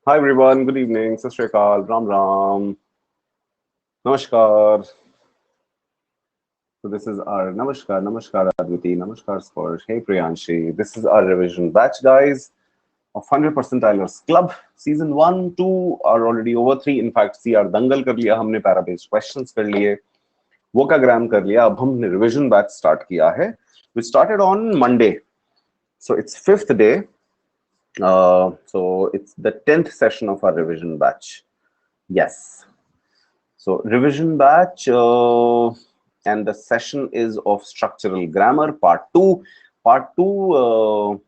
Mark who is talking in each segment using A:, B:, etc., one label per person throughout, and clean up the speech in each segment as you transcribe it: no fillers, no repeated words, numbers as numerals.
A: Hi everyone, good evening. Sat Sri Akal, Ram Ram, Namaskar. So this is our Namaskar Adviti, Namaskar Sparsh. Hey Priyanshi, this is our revision batch, guys, of 100 percentilers club. Season 1, 2 are already over. 3 in fact CR दंगल कर लिया हमने, para based questions कर लिए, vocagram कर लिया. अब हमने revision batch start किया है. We started on Monday, so it's 5th day. So it's the 10th session of our revision batch. Yes. So revision batch, and the session is of structural grammar part 2. Part 2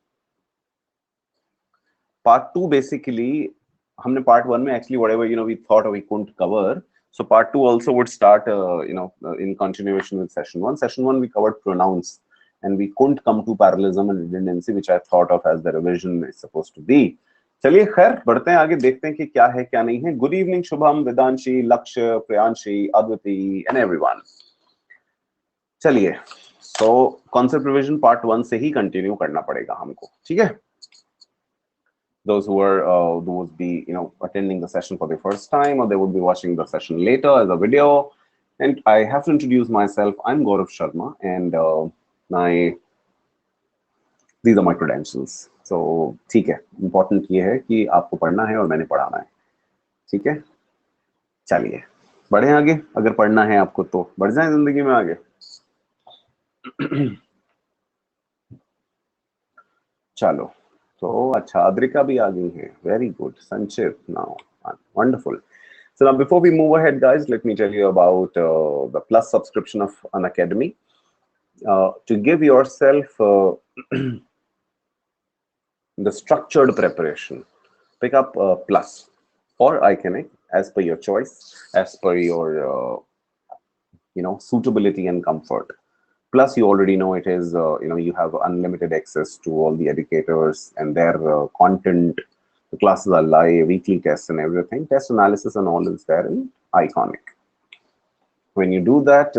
A: basically, हमने part 1 में actually whatever we thought we couldn't cover. So part 2 also would start in continuation with session 1. Session 1 we covered pronouns, and we couldn't come to parallelism and redundancy, which I thought of as the revision is supposed to be. चलिए खैर बढ़ते हैं आगे, देखते हैं कि क्या है क्या नहीं है. गुड इवनिंग शुभम, वेदांशी, लक्ष्य, प्रियांशी, अद्विती एंड एवरीवन. चलिए, सो कॉन्सेप्ट रिवीजन पार्ट 1 से ही कंटिन्यू करना पड़ेगा हमको, ठीक है. Those who would be attending the session for the first time, or they would be watching the session later as a video. And I have to introduce myself. I'm Gaurav Sharma, and these are my credentials. So ठीक है, important ये है कि आपको पढ़ना है और मैंने पढ़ाना है, ठीक है. चलिए बढ़े आगे. अगर पढ़ना है आपको तो बढ़ जाए जिंदगी में आगे. चलो, तो अच्छा, अद्रिका भी आ गई है. Very good. संचित now, wonderful. So now before we move ahead, guys, let me tell you about the plus subscription of Unacademy. To give yourself the structured preparation, pick up plus or Iconic as per your choice, as per your suitability and comfort. Plus, you already know it is you have unlimited access to all the educators and their content. The classes are live, weekly tests and everything. Test analysis and all is there in Iconic. When you do that,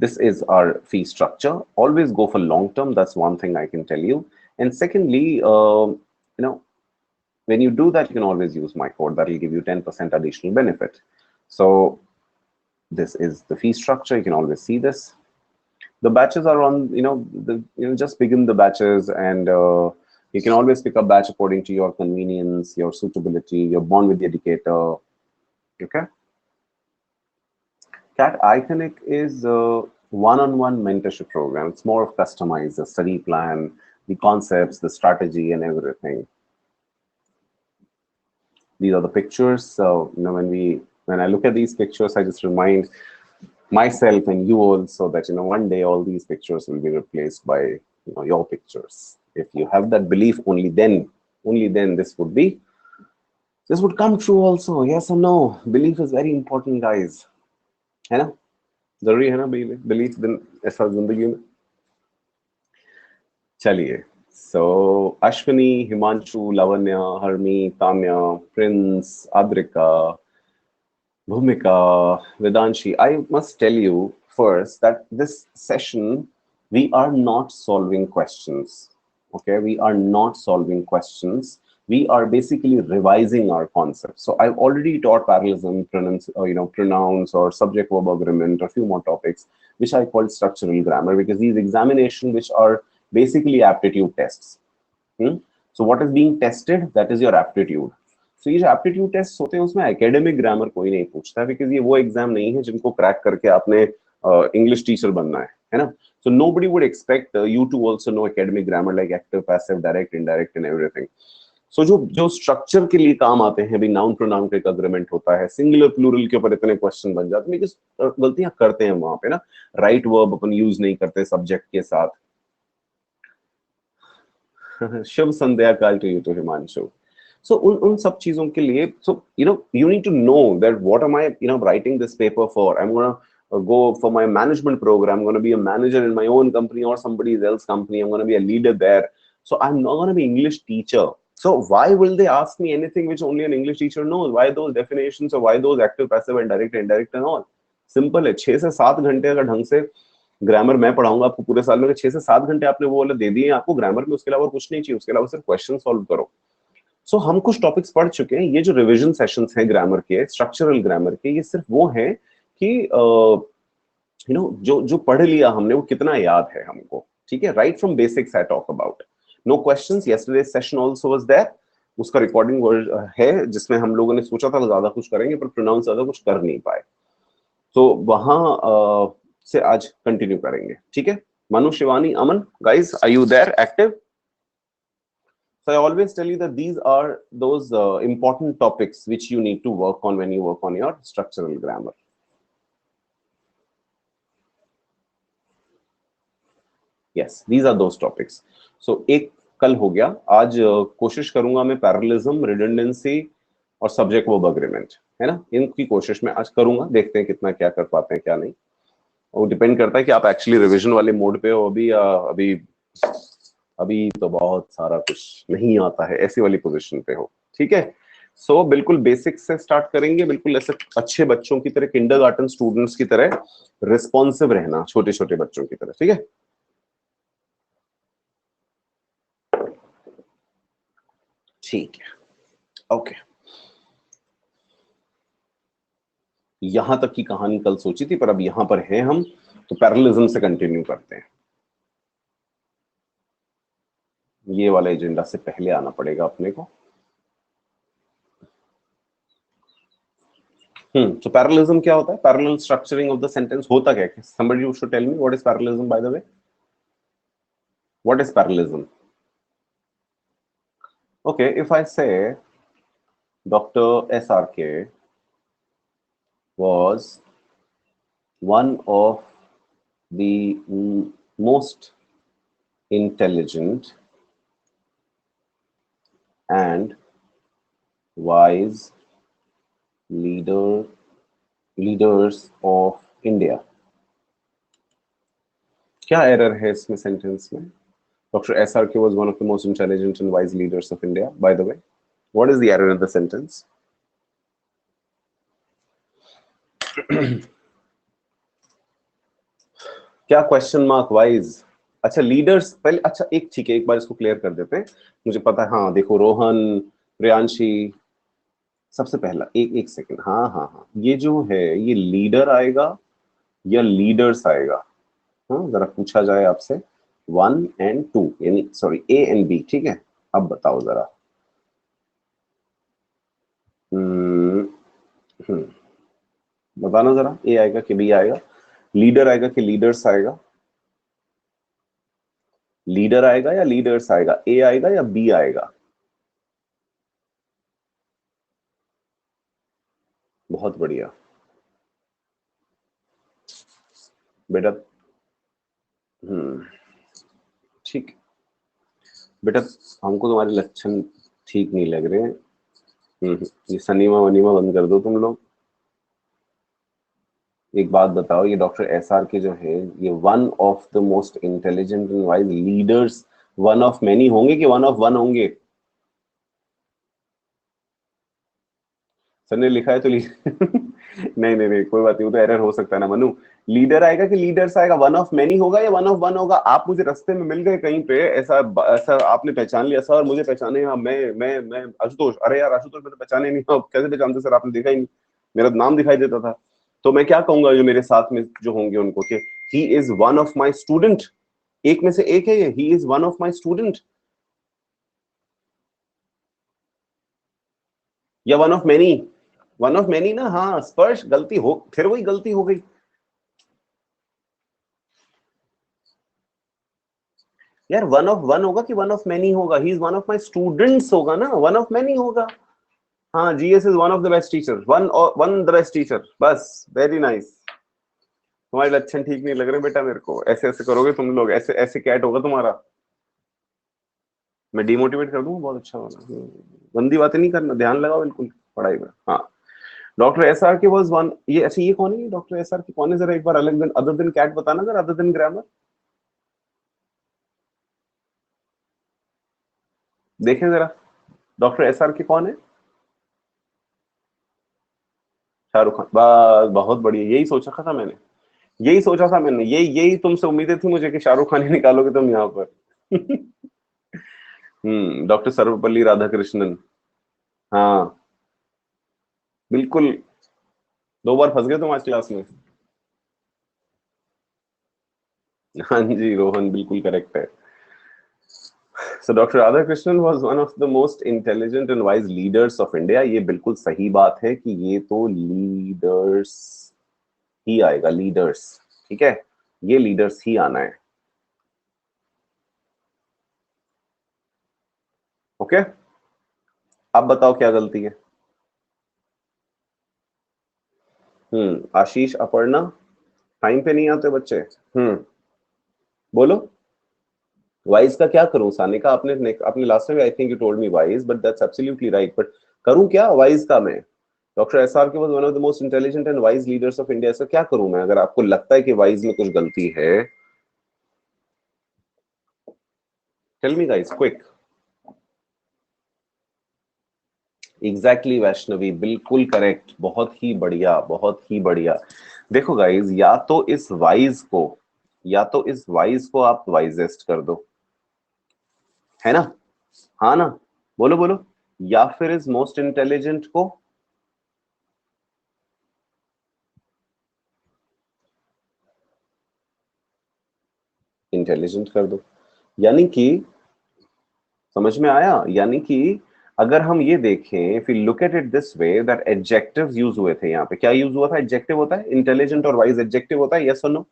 A: this is our fee structure. Always go for long term. That's one thing I can tell you. And secondly, when you do that, you can always use my code. That will give you 10% additional benefit. So this is the fee structure. You can always see this. The batches are on, just begin the batches, and you can always pick up batch according to your convenience, your suitability, your bond with the educator. Okay. CAT Iconic is a one-on-one mentorship program. It's more of customized, the study plan, the concepts, the strategy, and everything. These are the pictures. So when I look at these pictures, I just remind myself and you also that one day all these pictures will be replaced by your pictures. If you have that belief, only then this would come true also. Yes or no? Belief is very important, guys. है ना? जरूरी है ना belief दिन ऐसा जिंदगी में. चलिए. So Ashwini, Himanshu, Lavanya, Harmi, Tanya, Prince, Adrika, Bhumika, Vedanshi, I must tell you first that this session, we are not solving questions. Okay, we are not solving questions. We are basically revising our concepts. So I've already taught parallelism, pronouns or subject-verb agreement, a few more topics, which I call structural grammar, because these examinations, which are basically aptitude tests. So what is being tested? That is your aptitude. So ये जो aptitude test होते हैं उसमें academic grammar कोई नहीं पूछता, because ये वो एग्जाम नहीं है जिनको क्रैक करके आपने इंग्लिश टीचर बनना है ना. So nobody would expect you to also know academic grammar like active, passive, direct, indirect and everything. So जो स्ट्रक्चर के लिए काम आते हैं, भी नाउन प्रोनाउन का एक अग्रीमेंट होता है, सिंगुलर प्लूरल के ऊपर इतने क्वेश्चन बन जाते हैं, बिकॉज गलतियां करते हैं वहां पे ना. राइट वर्ब अपन यूज नहीं करते सब्जेक्ट के साथ. शुभ संध्या काल to you, to Himanshu. So उन सब चीजों के लिए, so you need to know that what am I writing this paper for. I'm gonna go for my management program. I'm gonna be a manager in my own company or somebody else's company. I'm gonna be a leader there. So I'm not gonna be English teacher. So why will they ask me anything which only an English teacher knows? Why those definitions, or why those active, passive and direct, indirect and all? Simple है. 6 से 7 घंटे अगर ढंग से grammar मैं पढ़ाऊंगा आपको पूरे साल में, 6 से 7 घंटे आपने वो वाले दे दिए आपको ग्रामर में, उसके अलावा कुछ नहीं चाहिए. उसके अलावा सिर्फ क्वेश्चन सॉल्व करो. सो हम कुछ टॉपिक्स पढ़ चुके हैं। ये जो रिवीजन सेशंस हैं ग्रामर के, स्ट्रक्चरल ग्रामर के, ये सिर्फ वो हैं कि जो जो पढ़ लिया हमने वो कितना याद है हमको, ठीक है। Right from basics I talk about, no questions. Yesterday session also was there, उसका रिकॉर्डिंग है जिसमें हम लोगों ने सोचा था ज्यादा कुछ करेंगे पर प्रोनाउंस ज्यादा कुछ कर नहीं पाए, तो वहां से आज कंटिन्यू करेंगे, ठीक है। मनु, शिवानी, अमन, guys, are you there active? So I always tell you that these are those important topics which you need to work on when you work on your structural grammar. Yes, these are those topics. So एक कल हो गया, आज कोशिश करूंगा मैं parallelism, redundancy और subject verb agreement, है ना, इनकी कोशिश मैं आज करूंगा। देखते हैं कितना क्या कर पाते हैं क्या नहीं, वो डिपेंड करता है कि आप एक्चुअली रिवीजन वाले मोड पे हो अभी, या अभी अभी तो बहुत सारा कुछ नहीं आता है ऐसी वाली पोजीशन पे हो, ठीक है। सो बिल्कुल बेसिक से स्टार्ट करेंगे, बिल्कुल ऐसे अच्छे बच्चों की तरह, किंडरगार्टन स्टूडेंट्स की तरह रिस्पॉन्सिव रहना, छोटे छोटे बच्चों की तरह, ठीक है। ठीक है, ओके। यहां तक की कहानी कल सोची थी पर अब यहां पर हैं हम, तो पैरेललिज्म से कंटिन्यू करते हैं। ये वाला एजेंडा से पहले आना पड़ेगा अपने को। तो पैरेललिज्म क्या होता है? Parallel structuring of the sentence होता क्या है? somebody should tell me what is parallelism, by the way. What is parallelism? Okay, if I say Dr. SRK was one of the most intelligent and wise leaders of India. क्या error है इसमें sentence में? Dr. SRK was one of the most intelligent and wise leaders of India. By the way, what is the error in the sentence? क्या question mark wise? अच्छा, leaders पहले, अच्छा एक ठीक है, एक बार इसको क्लियर कर देते हैं। मुझे पता है, हाँ देखो, रोहन, प्रियांशी, सबसे पहला एक एक सेकंड, हाँ हाँ हाँ, ये जो है ये लीडर आएगा या लीडर्स आएगा? हाँ, जरा पूछा जाए आपसे, 1 and 2, यानी सॉरी A and B, ठीक है। अब बताओ जरा, बताना जरा, A आएगा कि B आएगा? लीडर आएगा कि लीडर्स आएगा? लीडर आएगा या लीडर्स आएगा? A आएगा या B आएगा? बहुत बढ़िया बेटा, ठीक बेटा, हमको तुम्हारे लक्षण ठीक नहीं लग रहे हैं। ये सनीमा वनीमा बंद कर दो तुम लोग। एक बात बताओ, ये डॉक्टर SR के जो है, ये one of the most intelligent and wise leaders, one of many होंगे कि वन ऑफ वन होंगे? सर ने लिखा है तो नहीं नहीं नहीं, कोई बात नहीं, वो तो एरर हो सकता है ना मनु। लीडर आएगा कि लीडर्स आएगा? वन ऑफ मेनी होगा या वन ऑफ वन होगा? आप मुझे रास्ते में मिल गए कहीं पे, ऐसा ऐसा आपने पहचान लिया सर, मुझे पहचाने, हाँ मैं आशुतोष, अरे यार आशुतोष, मैं तो पहचाने नहीं, आप कैसे पहचानते सर, आपने देखा ही नहीं, मेरा नाम दिखाई देता था। तो मैं क्या कहूंगा जो मेरे साथ में जो होंगे उनको, कि he is one of my student, एक में से एक है ये, he is one of my student, या one of many? One of many ना, हाँ स्पर्श, गलती हो, फिर वही गलती हो गई यार। वन ऑफ वन होगा कि वन ऑफ मेनी होगा? ही is one of my students होगा ना, वन ऑफ मेनी होगा। हाँ, GS is one of the best teacher, one the best teacher, बस, वेरी नाइस। तुम्हारे लक्षण ठीक नहीं लग रहे बेटा मेरे को, ऐसे ऐसे करोगे तुम लोग, ऐसे ऐसे कैट होगा तुम्हारा, मैं डिमोटिवेट कर दूंगा। बहुत अच्छा वाला, गंदी बातें नहीं करना, ध्यान लगाओ बिल्कुल पढ़ाई में। हाँ, डॉक्टर SR के वाज वन, ये अच्छा, ये कौन है डॉक्टर SR के? कौन है जरा एक बार अलग दिन, अदर दिन कैट बताना जरा, अदर दिन ग्रामर देखें जरा, डॉक्टर SR के कौन है? शाहरुख खान, बस बहुत बढ़िया, यही सोचा था मैंने, यही सोचा था मैंने, यही तुमसे उम्मीदें थी मुझे कि शाहरुख खान ही निकालोगे तुम यहाँ पर। डॉक्टर सर्वपल्ली राधाकृष्णन, हाँ बिल्कुल, 2 बार फंस गए तुम आज क्लास में। हाँ जी रोहन, बिल्कुल करेक्ट है। So Dr. Radhakrishnan was one of the most intelligent and wise leaders of India। ये बिल्कुल सही बात है कि ये तो लीडर्स ही आएगा, लीडर्स, ठीक है, ये लीडर्स ही आना है। ओके, अब बताओ क्या गलती है। आशीष, अपर्णा, टाइम पे नहीं आते बच्चे। बोलो, वाइज का क्या करूं सानिका? आपने last time I think you told me wise, but that's absolutely right, but करूं क्या वाइज का मैं? डॉक्टर एस आर के was one of the most intelligent and wise leaders of India. ऐसा क्या करूं मैं अगर आपको लगता है कि वाइज में कुछ गलती है? Tell me guys quick. Exactly Vaishnavi, बिल्कुल करेक्ट, बहुत ही बढ़िया, बहुत ही बढ़िया। देखो गाइस, या तो इस वाइज को आप वाइजेस्ट कर दो, है ना? हाँ ना, बोलो बोलो। या फिर इस मोस्ट इंटेलिजेंट को इंटेलिजेंट कर दो। यानी कि, समझ में आया? यानी कि अगर हम ये देखें, if you look at it this way, that adjectives use हुए थे यहाँ पे। क्या यूज हुआ था? एडजेक्टिव होता है, इंटेलिजेंट और वाइज एडजेक्टिव होता है, यस और नो?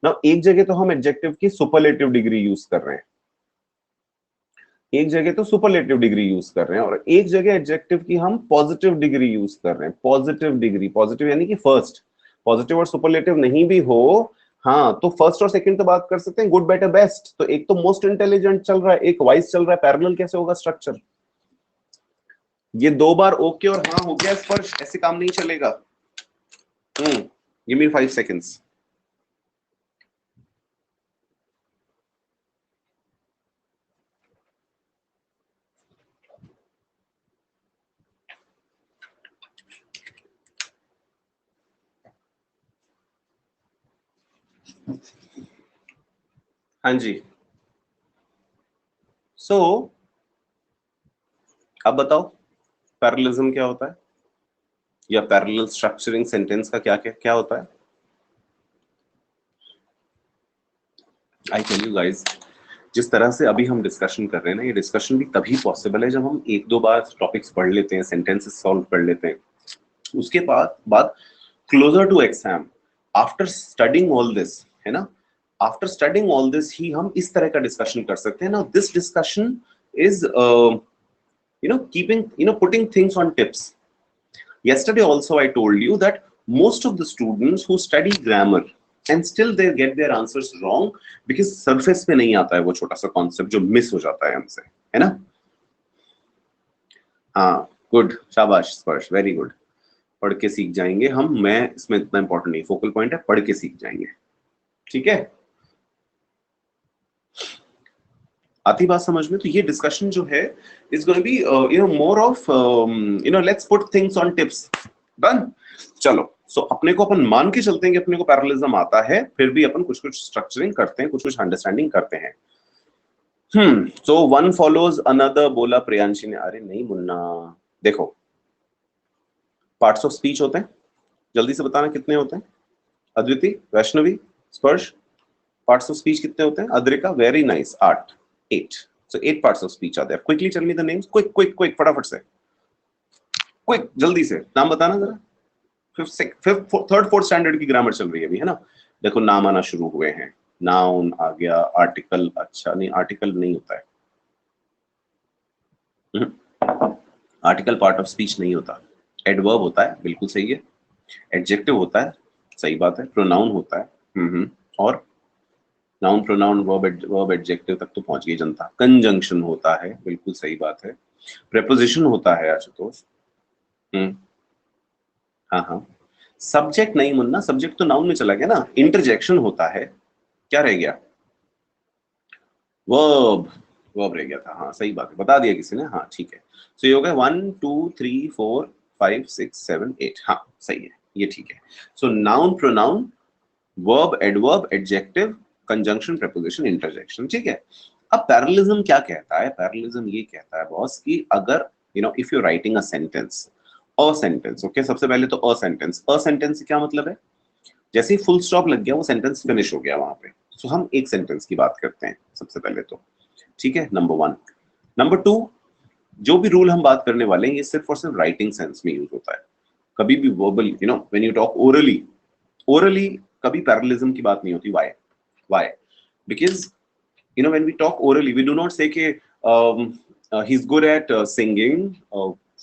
A: ना, एक जगह तो हम एडजेक्टिव की सुपरलेटिव डिग्री यूज कर रहे हैं, एक जगह तो सुपरलेटिव डिग्री यूज कर रहे हैं, और एक जगह एडजेक्टिव की हम पॉजिटिव डिग्री यूज कर रहे हैं। पॉजिटिव डिग्री, पॉजिटिव यानी कि फर्स्ट। पॉजिटिव और सुपरलेटिव नहीं भी हो, हाँ, तो फर्स्ट और सेकंड तो बात कर सकते हैं, गुड बेटर बेस्ट। तो एक तो मोस्ट इंटेलिजेंट चल रहा है, एक वाइज चल रहा है, पैरेलल कैसे होगा स्ट्रक्चर? ये 2 बार ओके और हाँ हो गया स्पर्श, ऐसे काम नहीं चलेगा। Give me 5 seconds. हाँ जी, सो अब बताओ पैरेललिज्म क्या होता है, या पैरेलल स्ट्रक्चरिंग सेंटेंस का क्या क्या क्या होता है? आई टेल यू गाइस, जिस तरह से अभी हम डिस्कशन कर रहे हैं ना, ये डिस्कशन भी तभी पॉसिबल है जब हम 1-2 बार टॉपिक्स पढ़ लेते हैं, सेंटेंसेस सॉल्व कर लेते हैं। उसके बाद closer to exam, after studying all this, है ना, आफ्टर स्टडिंग ऑल दिस ही हम इस तरह का डिस्कशन कर सकते हैं ना। This discussion is putting things on tips. Yesterday also I told you that most of the students who study grammar and still they get their answers wrong because surface पे नहीं आता है वो छोटा सा कॉन्सेप्ट जो मिस हो जाता है हमसे, है ना? हाँ, गुड, शाबाश स्पर्श, वेरी गुड। पढ़ के सीख जाएंगे हम, मैं इसमें इतना इंपॉर्टेंट नहीं, फोकल पॉइंट है पढ़ के सीख जाएंगे, ठीक है? आती बात समझ में? तो ये डिस्कशन जो है is going be more of let's put things on tips. Done? चलो, सो अपने को अपन मान के चलते हैं कि अपने को पैरेललिज्म आता है, फिर भी अपन कुछ कुछ स्ट्रक्चरिंग करते हैं, कुछ कुछ अंडरस्टैंडिंग करते हैं। सो वन फॉलोज अनदर, बोला प्रियांशी ने। अरे नहीं मुन्ना, देखो, पार्ट्स ऑफ स्पीच होते हैं, जल्दी से बताना कितने होते हैं? अद्विति, वैष्णवी, स्पर्श, पार्ट्स ऑफ स्पीच कितने होते हैं? Adrika, very nice, 8, 8। So 8 parts of speech are there. Quickly tell me the names. Quick, फटाफट से, क्विक, जल्दी से नाम बताना जरा। थर्ड फोर्थ स्टैंडर्ड की ग्रामर चल रही है अभी, है ना? देखो नाम आना शुरू हुए हैं, नाउन आ गया, आर्टिकल, अच्छा नहीं, आर्टिकल नहीं होता है, आर्टिकल पार्ट ऑफ स्पीच नहीं होता। एडवर्ब होता है, बिल्कुल सही है। एडजेक्टिव होता है, सही बात है। प्रोनाउन होता है, और नाउन, प्रोनाउन, वर्ब एडजेक्टिव तक तो पहुंच गई जनता। कंजंक्शन होता है, बिल्कुल सही बात है। प्रेपोजिशन होता है आशुतोष। हाँ हाँ। सब्जेक्ट नहीं मुन्ना, सब्जेक्ट तो नाउन में चला गया ना। इंटरजेक्शन होता है, क्या रह गया? वर्ब, वर्ब रह गया था, हाँ सही बात है, बता दिया किसी ने, हाँ ठीक है। सो ये हो गया 1 2 3 4 5 6 7 8, हाँ सही है, ये ठीक है। So noun, pronoun, verb, adverb, adjective, conjunction, preposition, interjection, ठीक है। अब पैरेललिज्म क्या कहता है? पैरेललिज्म ये कहता है बॉस कि अगर if you're writing a sentence, okay, सबसे पहले तो a sentence क्या मतलब है? जैसे ही फुल स्टॉप लग गया वो सेंटेंस फिनिश हो गया वहां पे। सो हम एक सेंटेंस की बात करते हैं सबसे पहले तो, ठीक है, नंबर 1। नंबर 2, जो भी रूल हम बात करने वाले हैं ये सिर्फ और सिर्फ राइटिंग सेंस में यूज होता है, कभी भी verbal, when you talk orally कभी पैरेललिज्म की बात नहीं होती। Why? Because when we talk orally we do not say कि he's good at singing,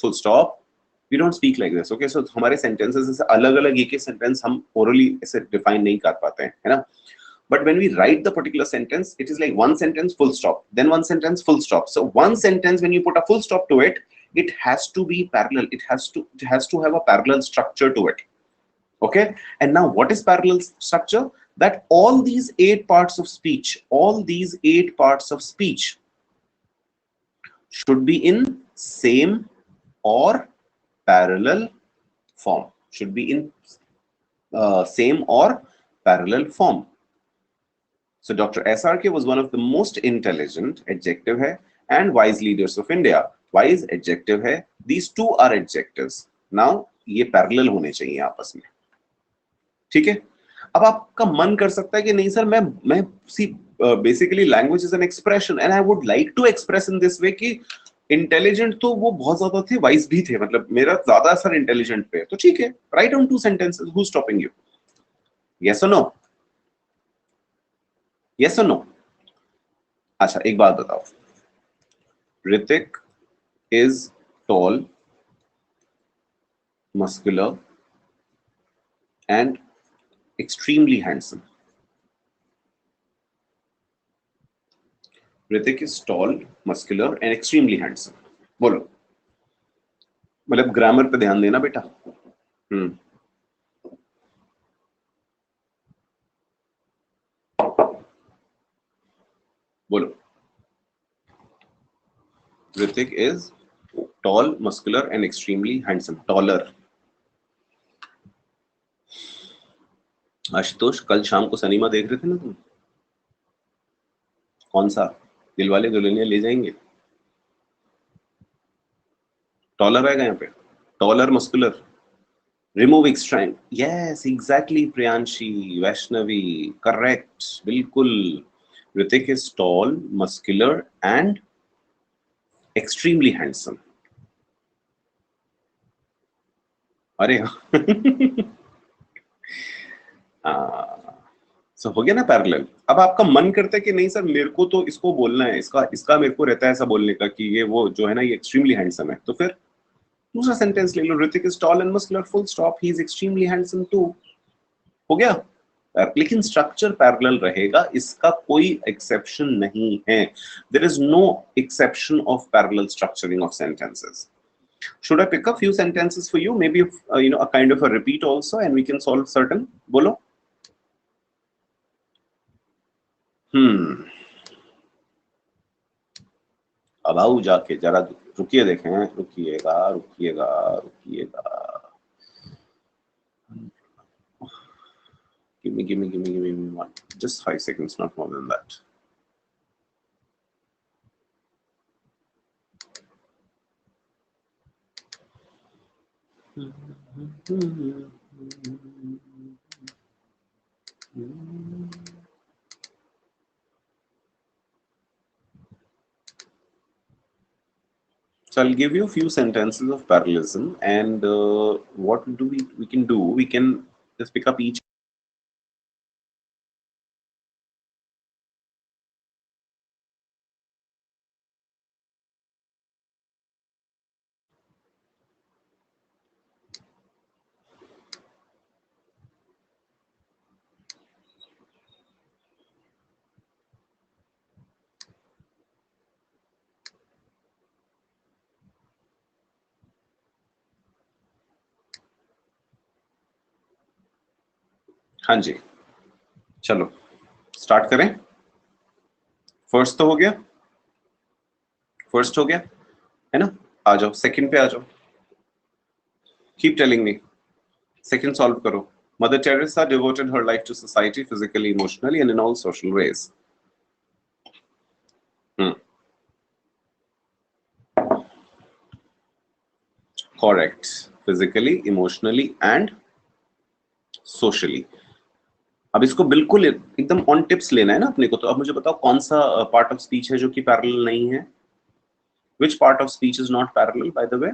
A: full stop, we don't speak like this, okay? So हमारे sentences ऐसे अलग अलग एक एक sentence हम orally ऐसे define नहीं कर पाते हैं, है ना? But when we write the particular sentence, it is like one sentence full stop, then one sentence full stop. So one sentence, when you put a full stop to it, it has to be parallel, it has to have a parallel structure to it, okay? And now what is parallel structure? That all these 8 parts of speech should be in same or parallel form, should be in same or parallel form. So Dr. SRK was one of the most intelligent, adjective hai, and wise leaders of India. Wise adjective hai, these two are adjectives. Now ये parallel होने चाहिए आपस में, ठीक है? अब आपका मन कर सकता है कि नहीं सर, मैं see basically language is an expression and I would like to express in this way कि इंटेलिजेंट तो वो बहुत ज्यादा थे, वाइज भी थे, मतलब मेरा ज्यादा असर इंटेलिजेंट पे, तो ठीक है, write down 2 sentences, who stopping you? Yes और नो? यस और नो? अच्छा एक बात बताओ, Hrithik is tall, muscular and extremely handsome. Hrithik is tall, muscular and extremely handsome. बोलो, मतलब ग्रामर पे ध्यान देना बेटा। बोलो, Hrithik is tall, muscular and extremely handsome. Taller. Ashutosh, कल शाम को सिनेमा देख रहे थे ना तुम? कौन सा? दिलवाले दुल्हनिया ले जाएंगे? टॉलर आएगा यहाँ पे, taller, muscular, remove extreme. Yes exactly Priyanshi, Vaishnavi, correct, बिल्कुल। Hrithik is tall, muscular and extremely handsome. अरे सो हो गया ना पैरेलल। अब आपका मन करता है कि नहीं सर मेरे को तो इसको बोलना है, इसका मेरे को रहता है ऐसा बोलने का कि ये वो जो है ना ये एक्सट्रीमली हैंडसम है, तो फिर दूसरा सेंटेंस ले लो, Hrithik is tall and muscular, full stop, he is extremely handsome too. हो गया। लेकिन स्ट्रक्चर पैरेलल रहेगा, इसका कोई एक्सेप्शन नहीं है। There is no exception of parallel structuring of sentences. Should I pick a few sentences for you? Maybe a kind of a repeat also, and we can solve certain. बोलो। अब आओ जाके जरा रुकिए, देखें, रुकिएगा। Give me one. Just 5 seconds, not more than that. So I'll give you a few sentences of parallelism, and what do we can do? We can just pick up each. हाँ जी, चलो start करें। First तो हो गया, है ना? आ जाओ second पे, आ जाओ। Keep telling me, second solve करो। Mother Teresa devoted her life to society physically, emotionally, and in all social ways. Correct, physically, emotionally and socially. अब इसको बिल्कुल एकदम ऑन टिप्स लेना है ना अपने को, तो अब मुझे बताओ कौन सा पार्ट ऑफ स्पीच है जो कि पैरेलल नहीं है? Which part of speech is not parallel by the way?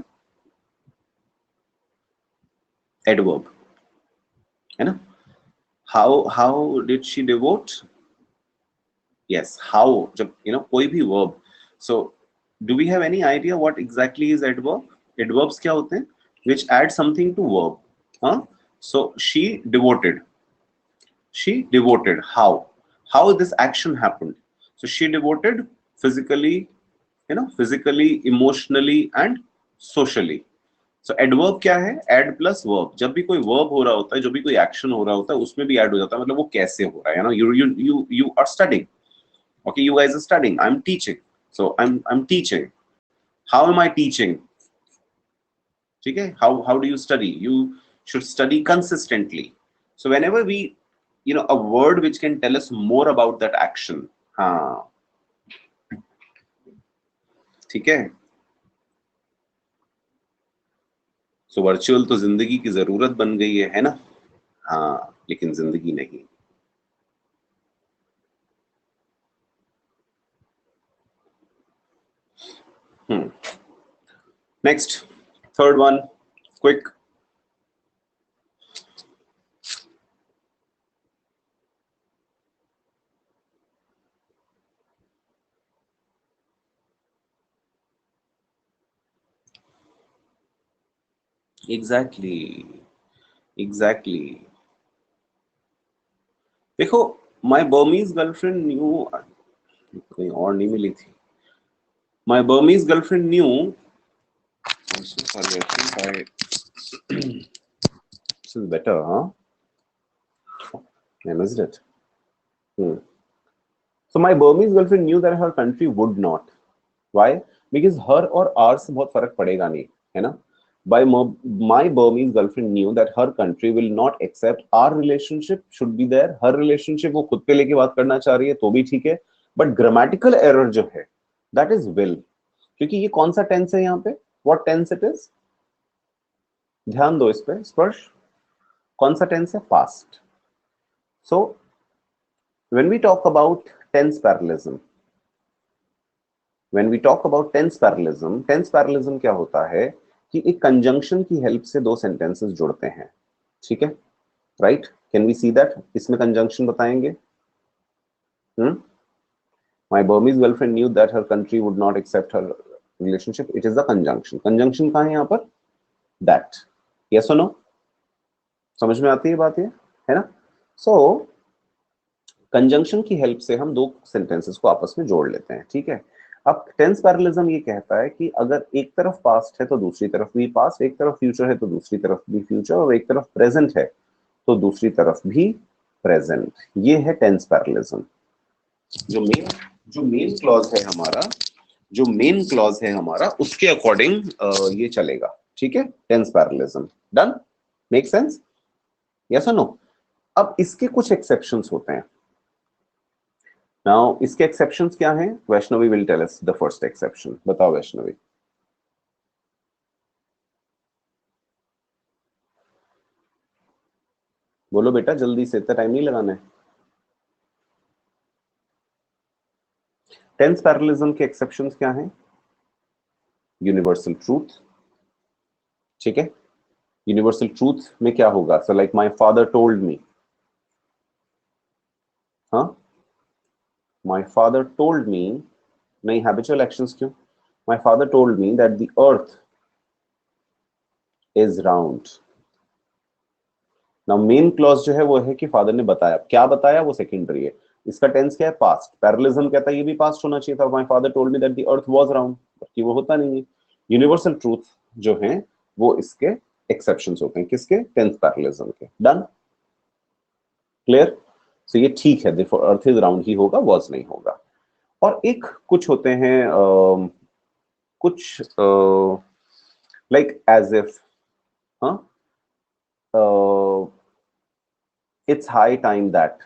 A: Adverb, है ना? How did she devote? Yes, how, जब कोई भी verb, so do we have any idea what exactly is adverb? Adverbs क्या होते हैं? Which add something to verb. हाँ, so she devoted. How this action happened? So she devoted physically, physically, emotionally and socially. So adverb क्या है? Add plus verb. जब भी कोई verb हो रहा होता है, जब भी कोई action हो रहा होता है, उसमें भी add हो जाता है, मतलब वो कैसे हो रहा है, you are studying. Okay, you guys are studying. I'm teaching. So I'm teaching. How am I teaching? ठीक है? How do you study? You should study consistently. So whenever we, a word which can tell us more about that action. हाँ, ठीक है? So virtual तो जिंदगी की जरूरत बन गई है ना? हाँ, लेकिन जिंदगी नहीं। Next, third one, quick. Exactly, exactly. देखो, माय बर्मीज गर्लफ्रेंड न्यू, कहीं और नहीं मिली थी। My Burmese girlfriend new, sorry, I think this is better, huh? I missed it. So my Burmese girlfriend knew that her country would not. Why? Because her और our से बहुत फर्क पड़ेगा नहीं, है ना? My Burmese girlfriend knew that her country will not accept our relationship should be there. Her relationship वो खुद पे लेके बात करना चाह रही है तो भी ठीक है, but grammatical error जो है, that is will. क्योंकि ये कौन सा tense है यहाँ पे? What tense it is? ध्यान दो इस पे, स्पर्श। कौन सा tense है? Past. So when we talk about tense parallelism, tense parallelism क्या होता है कि एक कंजंक्शन की हेल्प से दो सेंटेंसेस जुड़ते हैं, ठीक है? Right, can we see that? इसमें कंजंक्शन बताएंगे। My Burmese girlfriend knew that her country would not accept her relationship, it is the conjunction. Conjunction कहां है यहाँ पर? दैट। यस और नो? समझ में आती है बात ये, है ना? सो कंजंक्शन की हेल्प से हम दो सेंटेंसेस को आपस में जोड़ लेते हैं, ठीक है? अब टेंस पैरेललिज्म ये कहता है कि अगर एक तरफ पास्ट है तो दूसरी तरफ भी पास्ट, एक तरफ फ्यूचर है तो दूसरी तरफ भी फ्यूचर, और एक तरफ प्रेजेंट है तो दूसरी तरफ भी प्रेजेंट। ये है टेंस पैरेललिज्म। जो मेन क्लॉज है हमारा, उसके अकॉर्डिंग ये चलेगा, ठीक है? Tense parallelism. Done? Make sense? Yes और नो? अब इसके कुछ एक्सेप्शंस होते हैं। नाउ इसके एक्सेप्शंस क्या हैं? Vaishnavi will tell us the first exception. बताओ वैष्णवी। बोलो बेटा जल्दी से, इतना टाइम नहीं लगाना है। टेंस पैरेललिज्म के एक्सेप्शंस क्या हैं? यूनिवर्सल ट्रूथ, ठीक है? यूनिवर्सल ट्रूथ में क्या होगा? So like my father told me, हाँ, माय फादर टोल्ड मी, नहीं हैबिचुअल एक्शंस क्यों? My father told me that the earth is round. Now main clause जो है वो है कि फादर ने बताया, क्या बताया वो सेकेंडरी है। इसका टेंस क्या है? पास्ट। पैरेललिज्म कहता है ये भी पास्ट होना चाहिए था, my father told me that the earth was round, जबकि वो होता नहीं है। यूनिवर्सल ट्रूथ जो है वो इसके एक्सेप्शंस होते हैं, किसके? टेंस पैरेललिज्म के। डन? क्लियर? सो ये ठीक है, देखो अर्थ इज राउंड ही होगा, वाज नहीं होगा। और एक कुछ होते हैं कुछ लाइक एज इफ, हाँ, इट्स हाई टाइम दैट,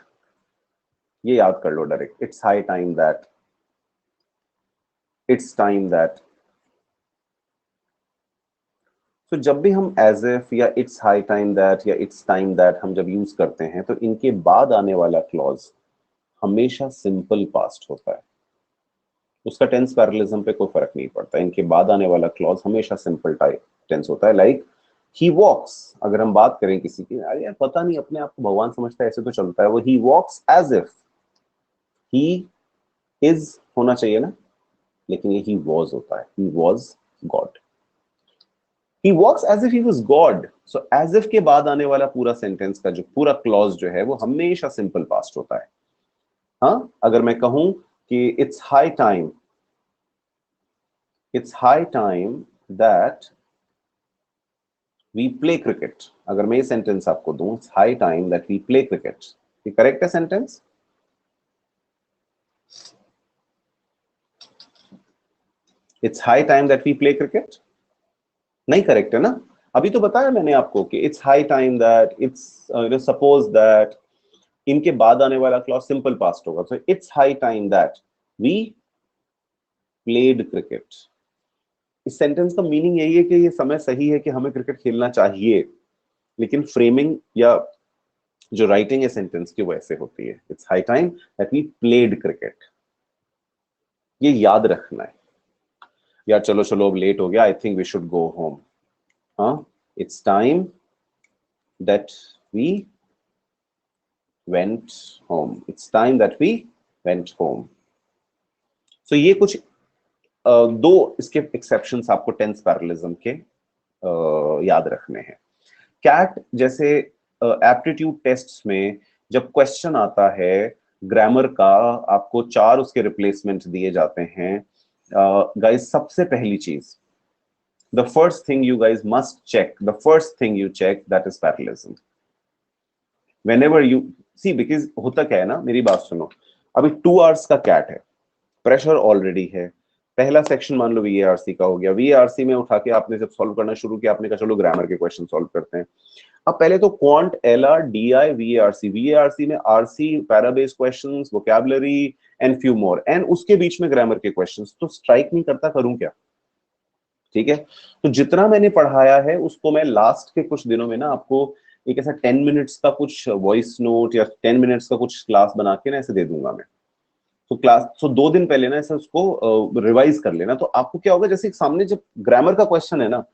A: ये याद कर लो direct, it's high time that, it's time that. तो जब भी हम एज इफ या इट्स हाई टाइम दैट या इट्स टाइम दैट हम जब यूज करते हैं तो इनके बाद आने वाला क्लॉज हमेशा सिंपल पास्ट होता है, उसका टेंस पैरेललिज्म पे कोई फर्क नहीं पड़ता। इनके बाद आने वाला क्लॉज हमेशा सिंपल टाइप टेंस होता है। लाइक ही वॉक्स, अगर हम बात करें किसी की, अरे यार पता नहीं अपने आप को भगवान समझता है, ऐसे तो चलता है वो, he walks as if, he is होना चाहिए ना, लेकिन ये ही वॉज होता है, he was God. He walks as if he was God. So as if के बाद आने वाला पूरा सेंटेंस का जो पूरा क्लॉज जो है वो हमेशा सिंपल पास्ट होता है। हाँ, अगर मैं कहूं कि it's high time that we play cricket, अगर मैं ये सेंटेंस आपको दूं, it's high time that we play cricket, ये करेक्ट है sentence? It's high time that we play cricket नहीं करेक्ट है ना? अभी तो बताया मैंने आपको कि it's high time that, it's suppose that, इनके बाद आने वाला क्लॉज सिंपल पास्ट होगा। तो it's high time that we played cricket. इस सेंटेंस का मीनिंग यही है कि ये समय सही है कि हमें क्रिकेट खेलना चाहिए, लेकिन फ्रेमिंग या जो राइटिंग है सेंटेंस की वो ऐसे होती है, it's high time that we played cricket. ये याद रखना है। यार चलो चलो अब लेट हो गया, I think we should go home. हाँ, it's time that we went home, it's time that we went home. So ये कुछ दो इसके एक्सेप्शंस आपको टेंस पैरेललिज्म के याद रखने हैं। कैट जैसे एप्टीट्यूड टेस्ट्स में जब क्वेश्चन आता है ग्रामर का, आपको 4 उसके रिप्लेसमेंट दिए जाते हैं। गाइस सबसे पहली चीज, the first thing you guys must check, the first thing you check that is parallelism. Whenever you see, because होता क्या है ना, मेरी बात सुनो, अभी 2 आवर्स का कैट है, प्रेशर ऑलरेडी है। पहला सेक्शन मान लो वीएआरसी का हो गया, वीएआरसी में उठा के आपने जब सॉल्व करना शुरू किया, आपने कहा चलो ग्रामर के क्वेश्चन सॉल्व करते हैं। अब पहले तो क्वांट, एलआर, डीआई, वीएआरसी, वीएआरसी में RC, Paribas questions, vocabulary and few more, and उसके बीच में ग्रामर के क्वेश्चंस, तो स्ट्राइक नहीं करता, करूं क्या? ठीक है, तो जितना मैंने पढ़ाया है उसको मैं लास्ट के कुछ दिनों में ना आपको एक ऐसा 10 मिनट्स का कुछ वॉइस नोट या 10 मिनट्स का कुछ क्लास बना के ना ऐसे दे दूंगा मैं। तो क्लास, तो 2 दिन पहले ना ऐसे उसको रिवाइज कर लेना, तो आपको क्या होगा, जैसे सामने जब ग्रामर का क्वेश्चन है ना,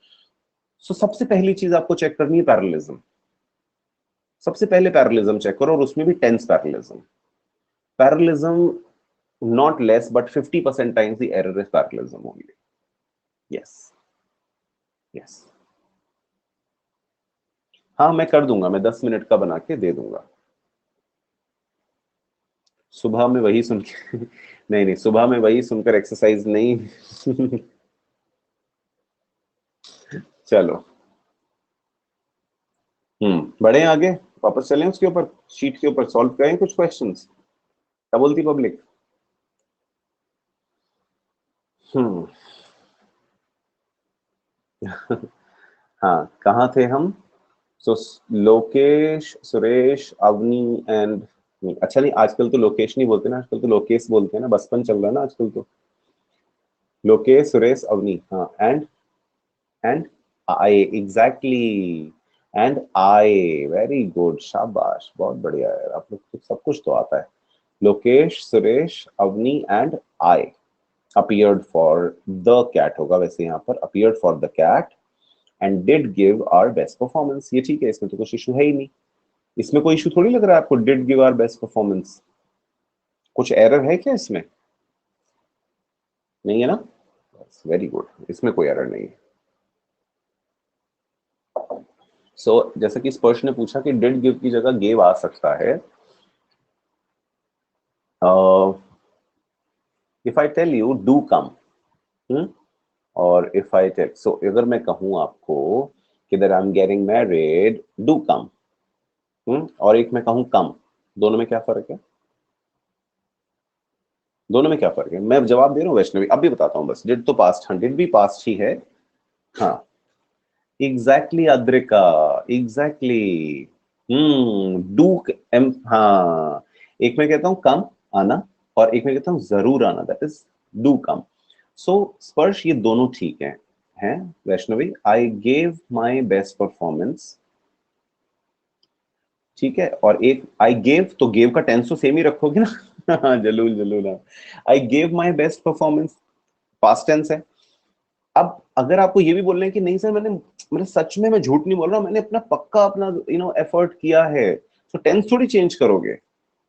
A: तो सबसे पहली चीज आपको चेक करनी है पैरेललिज्म। सबसे पहले पैरेललिज्म चेक करो, और उसमें भी tense parallelism. Parallelism not less but 50% times the error is parallelism only. Yes, yes. हाँ मैं कर दूंगा, मैं 10 मिनट का बना के दे दूंगा। सुबह में वही सुन के नहीं नहीं, सुबह में वही सुनकर एक्सरसाइज नहीं चलो, बढ़े आगे, वापस चलें उसके ऊपर, शीट के ऊपर सॉल्व करें कुछ क्वेश्चंस। क्या बोलती पब्लिक? हम्म हाँ, कहाँ थे हम? सो लोकेश, सुरेश, अवनी एंड, नहीं अच्छा नहीं, आजकल तो लोकेश नहीं बोलते ना, आजकल तो लोकेश बोलते हैं ना, बचपन चल रहा है ना आजकल तो। लोकेश, सुरेश, अवनी, हाँ, and I, exactly, and I, very good, शाबाश, बहुत बढ़िया यार, आप लोग को सब कुछ तो आता है। Lokesh, Suresh, Avani and I appeared for the cat होगा, वैसे यहाँ पर appeared for the cat and did give our best performance। ये ठीक है, इसमें तो कुछ इशू है ही नहीं, इसमें कोई इशू थोड़ी लग रहा है आपको, did give our best performance। कुछ एरर है क्या इसमें? नहीं है ना? वेरी गुड, इसमें कोई एरर नहीं है। सो जैसा कि स्पर्श ने पूछा कि डिड गिव की जगह गेव आ सकता है। If I tell you do come, और इफ आई टेल, सो अगर मैं कहूं आपको कि that I am getting married, do come, और एक मैं कहूं कम, दोनों में क्या फर्क है? दोनों में क्या फर्क है? मैं जवाब दे रहा हूँ वैष्णवी, अब भी बताता हूँ बस। डिड तो पास्ट, हाँ डिड भी पास्ट ही है। हाँ exactly Adrika, exactly. Do em, हाँ, एक मैं कहता हूँ कम आना, और एक मैं कहता हूँ जरूर आना, that is do come. So Sparsh ये दोनों ठीक है, है Vaishnavi, I gave my best performance, ठीक है। और एक आई गेव, तो गेव का टेंस तो सेम ही रखोगे ना जलूल जलूल, I gave my best performance, past tense है। अब अगर आपको ये भी बोल रहे हैं कि नहीं सर मैंने सच में, मैं झूठ नहीं बोल रहा, मैंने अपना पक्का अपना एफर्ट किया है, तो टेंस थोड़ी चेंज करोगे।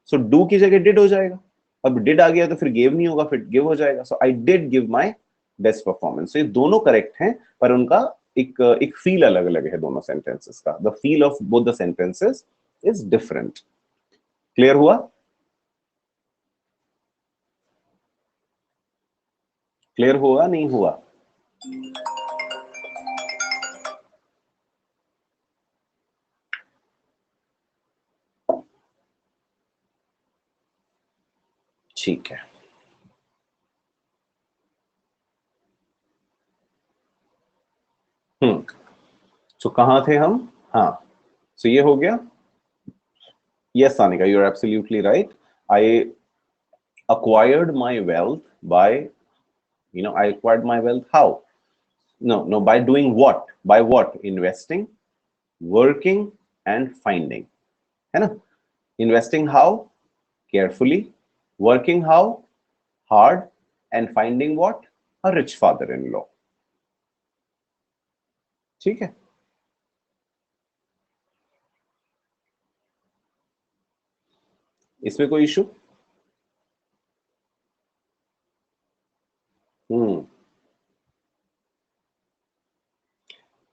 A: सो डू की जगह डिड हो जाएगा। अब डिड आ गया तो फिर गेव नहीं होगा, फिर गिव हो जाएगा। So I did give my best performance. तो ये दोनों करेक्ट हैं, पर उनका एक एक फील अलग अलग है दोनों सेंटेंसेस का। The feel of both the sentences is different. Clear हुआ? क्लियर हुआ नहीं हुआ? ठीक है। सो कहाँ थे हम? हाँ, सो ये हो गया। Yes, Sanika, you're absolutely right. I acquired my wealth by, I acquired my wealth how? No, by doing what? By what? Investing, working, and finding. है ना? Investing how? Carefully. Working how? Hard. And finding what? A rich father-in-law. ठीक है? इसमें कोई issue?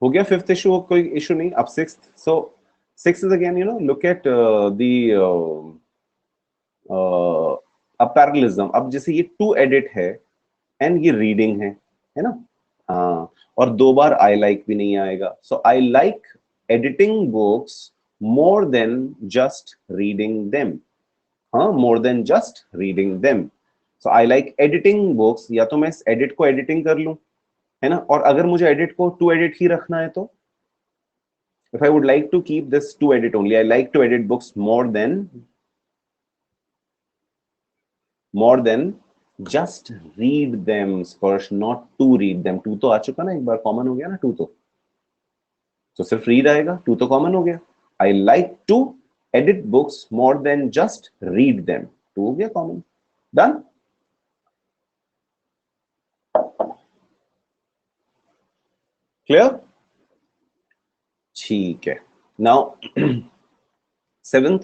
A: हो गया fifth issue, कोई issue नहीं। अब sixth. So six is again look at the अब पैरेललिज्म। अब जैसे ये टू एडिट है एंड ये रीडिंग है ना? हाँ, और दो बार आई लाइक भी नहीं आएगा। So I like editing books more than just reading them. हाँ, more than just reading them. So I like editing books, या तो मैं इस एडिट को एडिटिंग कर लूं, है ना? और अगर मुझे एडिट को टू एडिट ही रखना है तो if I would like to keep this to edit only, I like to edit books more than just read them, Spursh, not to read them. Two तो आ चुका ना, एक बार कॉमन हो गया ना टू तो सिर्फ रीड आएगा, टू तो कॉमन हो गया। I like to edit books more than just read them, to हो गया कॉमन। डन? क्लियर? ठीक है। Now seventh.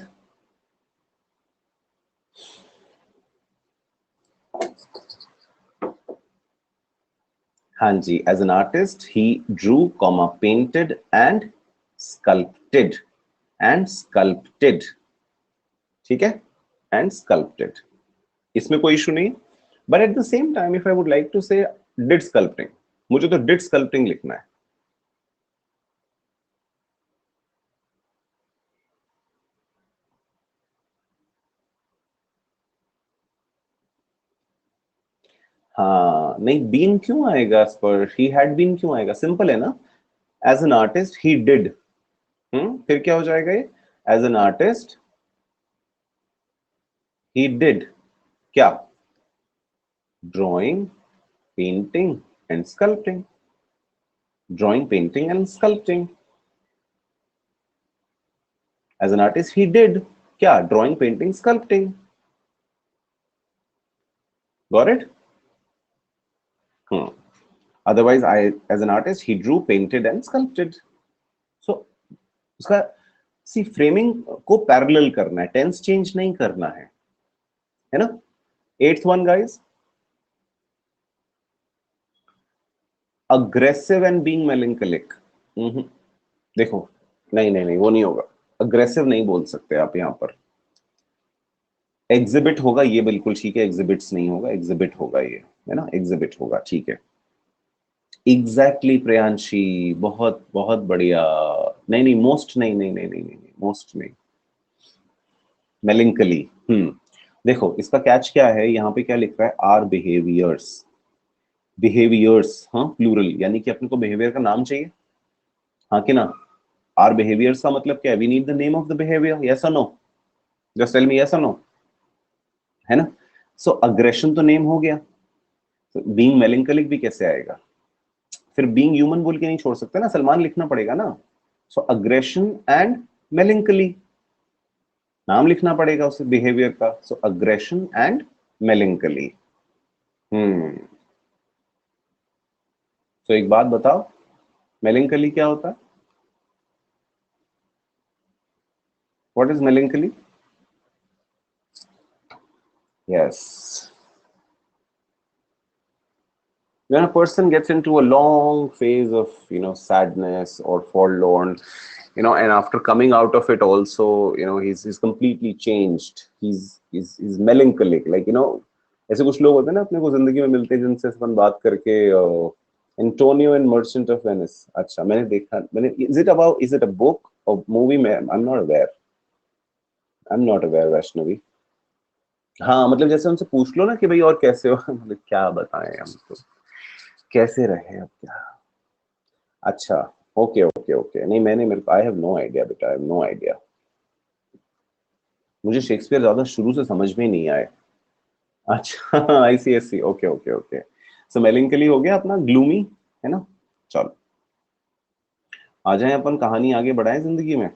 A: हाँ जी, as an artist he drew comma painted and sculpted ठीक है, एंड स्कल्प्टेड। इसमें कोई इशू नहीं। But at the same time if I would like to say did sculpting, मुझे तो डिड स्कल्प्टिंग लिखना है। हाँ, नहीं बीन क्यों आएगा इस पर? ही हैड बीन क्यों आएगा? सिंपल है ना, as an artist he did. फिर क्या हो जाएगा ये? As an artist he did क्या? Drawing, painting and sculpting. Drawing, painting and sculpting. As an artist he did क्या? Drawing, painting, sculpting. Got it? Otherwise, as an artist, he drew, painted, and sculpted. So, उसका सी framing को parallel करना है, tense change नहीं करना है ना? Eighth one guys, aggressive and being melancholic. देखो, नहीं नहीं नहीं, वो नहीं होगा। अग्रेसिव नहीं बोल सकते आप यहां पर। एग्जिबिट होगा ये बिल्कुल ठीक है, एग्जिबिट्स नहीं होगा, एग्जिबिट होगा ये, है ना? एग्जिबिट होगा, ठीक है। एग्जैक्टली प्रियांशी, बहुत बहुत बढ़िया। नहीं नहीं, मोस्ट नहीं नहीं नहीं नहीं नहीं, मोस्ट नहीं, मेलिंकली। देखो इसका कैच क्या है, यहाँ पे क्या लिख रहा है? Are behaviours. बिहेवियर्स, हाँ प्लूरल, यानी कि अपने को बिहेवियर का नाम चाहिए, हाँ कि ना? आर बिहेवियर्स का मतलब क्या है? We need the name of the behaviour, yes और no? Just tell me yes और नो, है ना? सो अग्रेशन तो नेम हो गया, तो बीइंग मेलिंकलिक भी कैसे आएगा? फिर बीइंग ह्यूमन बोल के नहीं छोड़ सकते ना, सलमान लिखना पड़ेगा ना। सो अग्रेशन एंड मेलिंकली, नाम लिखना पड़ेगा उस बिहेवियर का। So aggression and melancholy. तो एक बात बताओ, मेलिंकली क्या होता है? What is melancholy? Yes, when a person gets into a long phase of sadness or forlorn, and after coming out of it also, he's completely changed. He's melancholic, like ऐसे कुछ लोग होते हैं ना अपने को जिंदगी में मिलते हैं जिनसे अपन बात करके। Antonio and merchant of Venice, अच्छा मैंने देखा, मैंने, इज इट अ बुक और मूवी में? I am not aware Vaishnavi. हाँ मतलब जैसे उनसे पूछ लो ना कि भाई और कैसे हो मतलब क्या बताएं हम तो, कैसे रहे अब क्या। अच्छा, ओके ओके ओके, नहीं मैंने, मेरे को, आई हैव नो आइडिया बेटा, आई हैव नो आइडिया। मुझे शेक्सपियर ज्यादा शुरू से समझ में ही नहीं आए। अच्छा ICSC, ओके ओके ओके। सो मेलिंकली हो गया अपना ग्लूमी, है ना। चलो आ जाए अपन कहानी आगे बढ़ाएं जिंदगी में।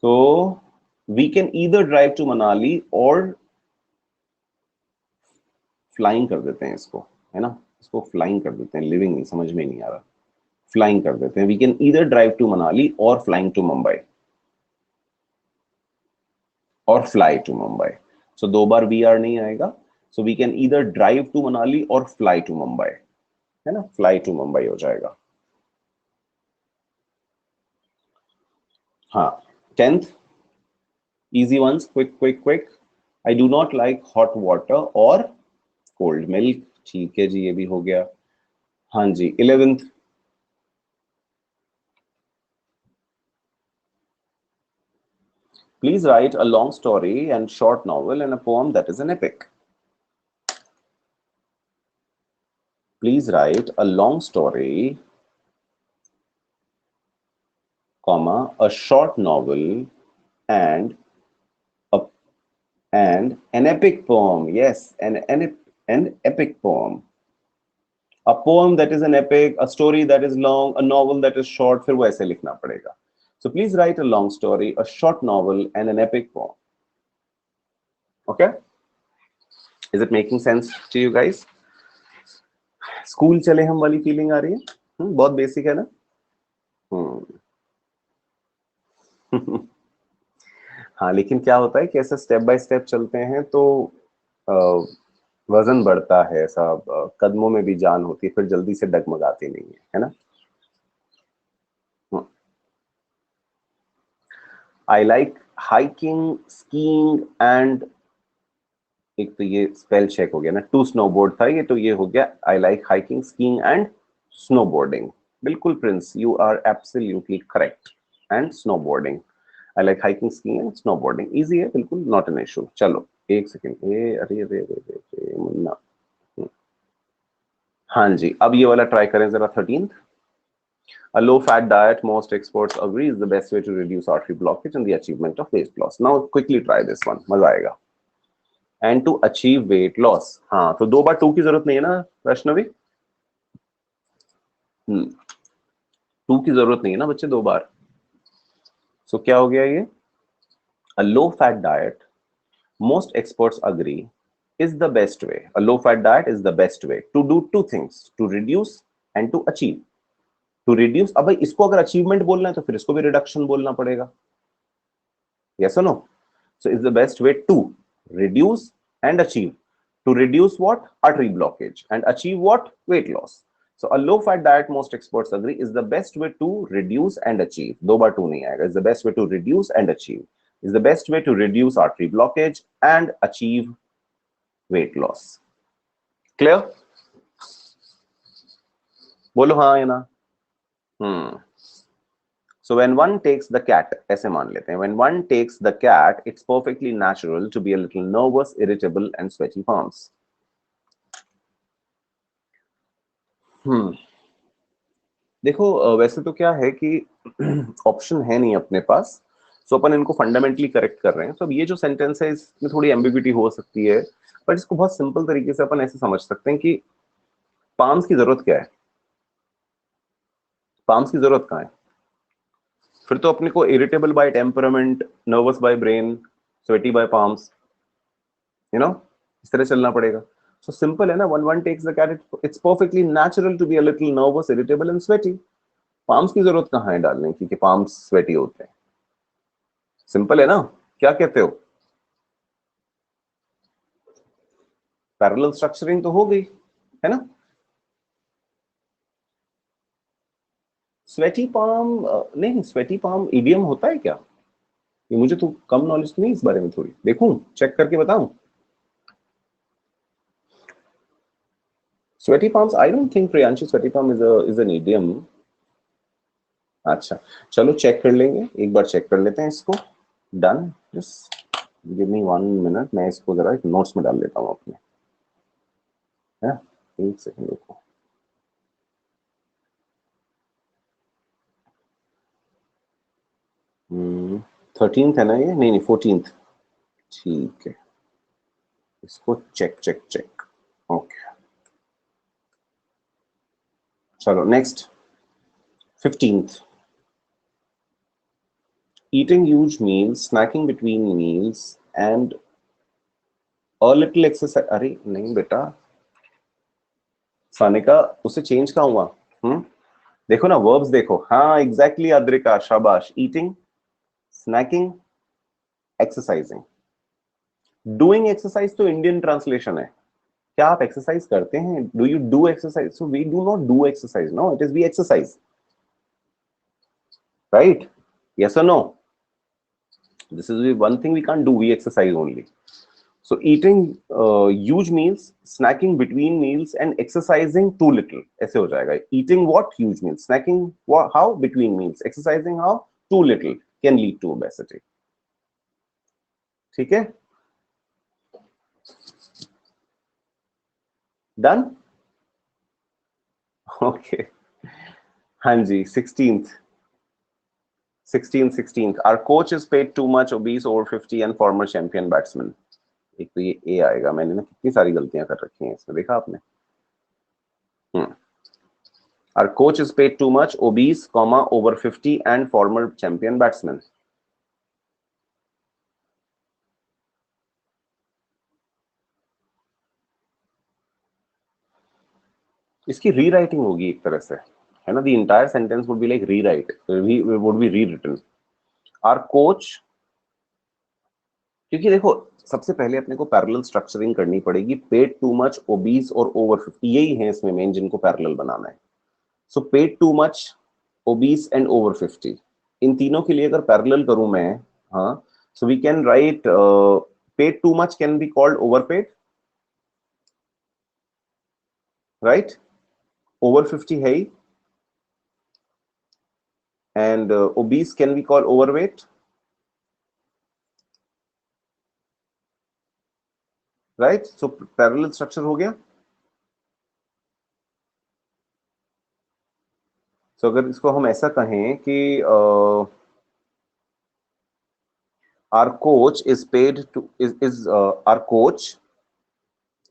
A: तो we can either drive to Manali और फ्लाइंग कर देते हैं इसको, है ना, इसको फ्लाइंग कर देते हैं, लिविंग नहीं, समझ में नहीं आ रहा। फ्लाइंग कर देते हैं, we can either drive to Manali और फ्लाइंग टू मुंबई, और फ्लाई टू मुंबई। सो दो बार वी आर नहीं आएगा। So we can either drive to Manali और फ्लाई टू मुंबई, है ना, फ्लाई टू मुंबई हो जाएगा। हाँ, 10th, easy ones, quick quick quick. I do not like hot water और कोल्ड मिल्क, ठीक है जी, ये भी हो गया। हाँ जी, 11th, please write a long story and short novel and a poem that is an epic. Please write a long story, comma, a short novel and a, and an epic poem. Yes, an epic poem. A poem that is an epic, a story that is long, a novel that is short, फिर वो ऐसे लिखना पड़ेगा. So please write a long story, a short novel and an epic poem. Okay? Is it making sense to you guys? School चले हम वाली feeling आ रही है? बहुत बेसिक है ना? हाँ, लेकिन क्या होता है कि ऐसे स्टेप बाय स्टेप चलते हैं तो वजन बढ़ता है, ऐसा कदमों में भी जान होती है, फिर जल्दी से डगमगाती नहीं है ना। आई लाइक हाइकिंग, स्कीइंग एंड, एक तो ये स्पेल चेक हो गया ना, टू स्नोबोर्ड था ये, तो ये हो गया I like hiking, skiing and snowboarding. बिल्कुल Prince, you are absolutely correct, and snowboarding. I like hiking, skiing and snowboarding, easy है बिल्कुल, नॉट एन इशू। चलो एक सेकेंड, ए अरे अरे अरे अरे मुन्ना। हाँ जी, अब ये वाला ट्राई करें जरा, 13th। A low-fat diet, most experts agree, is the best way to reduce artery blockage and the achievement of weight loss. Now, quickly try this one, मजा आएगा। And to achieve weight loss, हाँ तो दो बार to की जरूरत नहीं है ना वैष्णवी? टू की जरूरत नहीं है ना बच्चे दो बार। सो क्या हो गया ये? A low-fat diet, most experts agree, is the best way. A low-fat diet is the best way to do two things: to reduce and to achieve. To reduce, अब भाई इसको अगर अचीवमेंट बोलना है तो फिर इसको भी रिडक्शन बोलना पड़ेगा। Yes or no? So it's the best way to reduce and achieve. To reduce what? Artery blockage. And achieve what? Weight loss. So a low-fat diet, most experts agree, is the best way to reduce and achieve. दो बार to नहीं आएगा. Is the best way to reduce and achieve. Is the best way to reduce artery blockage and achieve weight loss. Clear? बोलो हाँ या ना? So when one takes the cat, ऐसे मान लेते हैं, when one takes the cat, it's perfectly natural to be a little nervous, irritable, and sweaty palms. देखो वैसे तो क्या है कि ऑप्शन है नहीं अपने पास, सो अपन इनको फंडामेंटली करेक्ट कर रहे हैं। तो अब ये जो सेंटेंस है इसमें थोड़ी एम्बिग्युइटी हो सकती है, बट इसको बहुत सिंपल तरीके से अपन ऐसे समझ सकते हैं कि पाम्स की जरूरत क्या है? पाम्स की जरूरत कहाँ है? फिर तो अपने को irritable by temperament, nervous by brain, sweaty by palms, you know, इस तरह चलना पड़ेगा. सो सिंपल है ना, one one takes the carrot. It's perfectly natural to be a little nervous, irritable and sweaty. Palms की जरूरत कहाँ है डालने की कि पाम्स स्वेटी होते हैं? सिंपल है ना. क्या कहते हो? पैरेलल स्ट्रक्चरिंग तो हो गई है ना. स्वेटी पाम, नहीं, स्वेटी पाम ईडीएम होता है क्या? ये मुझे तो कम नॉलेज नहीं इस बारे में, थोड़ी देखूं, चेक करके बताऊं. Sweaty palms, I don't think Priyanshu sweaty palm is an EDM. अच्छा, चलो चेक कर लेंगे, एक बार चेक कर लेते हैं इसको. Done. Just give me 1 minute, मैं इसको जरा एक नोट्स में डाल लेता हूँ अपने, है. एक सेकंड रुको. हम्म, 13th है ना ये? नहीं नहीं, 14th. ठीक है, इसको चेक चेक चेक. ओके, चलो next. 15th. Eating huge meals, snacking between meals, and a little exercise. अरे नहीं बेटा, सानिका, उसे चेंज कहाँ हुआ? देखो ना, वर्ब्स देखो. हाँ एग्जैक्टली अद्रिका, शाबाश. Eating, snacking, exercising. Doing exercise तो इंडियन ट्रांसलेशन है. क्या आप एक्सरसाइज करते हैं? Do you do exercise? So we do not do exercise, no, it is we exercise. Right? Yes और no? This is one thing we can't do, we exercise only. So eating huge meals, snacking between meals, and exercising too little. ऐसे हो जाएगा. Eating what? Huge meals. Snacking what? How? Between meals. Exercising how? Too little can lead to obesity. ठीक है? Done? Okay. हाँ जी, 16th. 16th. Our coach is paid too much, obese, over 50, and former champion batsman. एक तो ये ए आएगा. मैंने ना कितनी सारी गलतियां कर रखी हैं इसमें, देखा आपने? Our coach is paid too much, obese, comma, over 50, and former champion batsman. इसकी रीराइटिंग होगी एक तरह से, है ना. The entire sentence would be like rewrite, would be rewritten. Our coach, क्योंकि देखो, सबसे पहले अपने को पैरेलल स्ट्रक्चरिंग करनी पड़ेगी. पेड टू मच, ओबीस और ओवर 50, यही है इसमें मेन जिनको पैरेलल बनाना है. So paid too much, obese and over 50, इन तीनों के लिए अगर पैरेलल करूं मैं, हाँ, so we can write paid too much can be called over paid, right. Over 50 है ही, and obese can be called overweight, right? So parallel structure हो गया. So अगर इसको हम ऐसा कहें कि our coach is paid to is our coach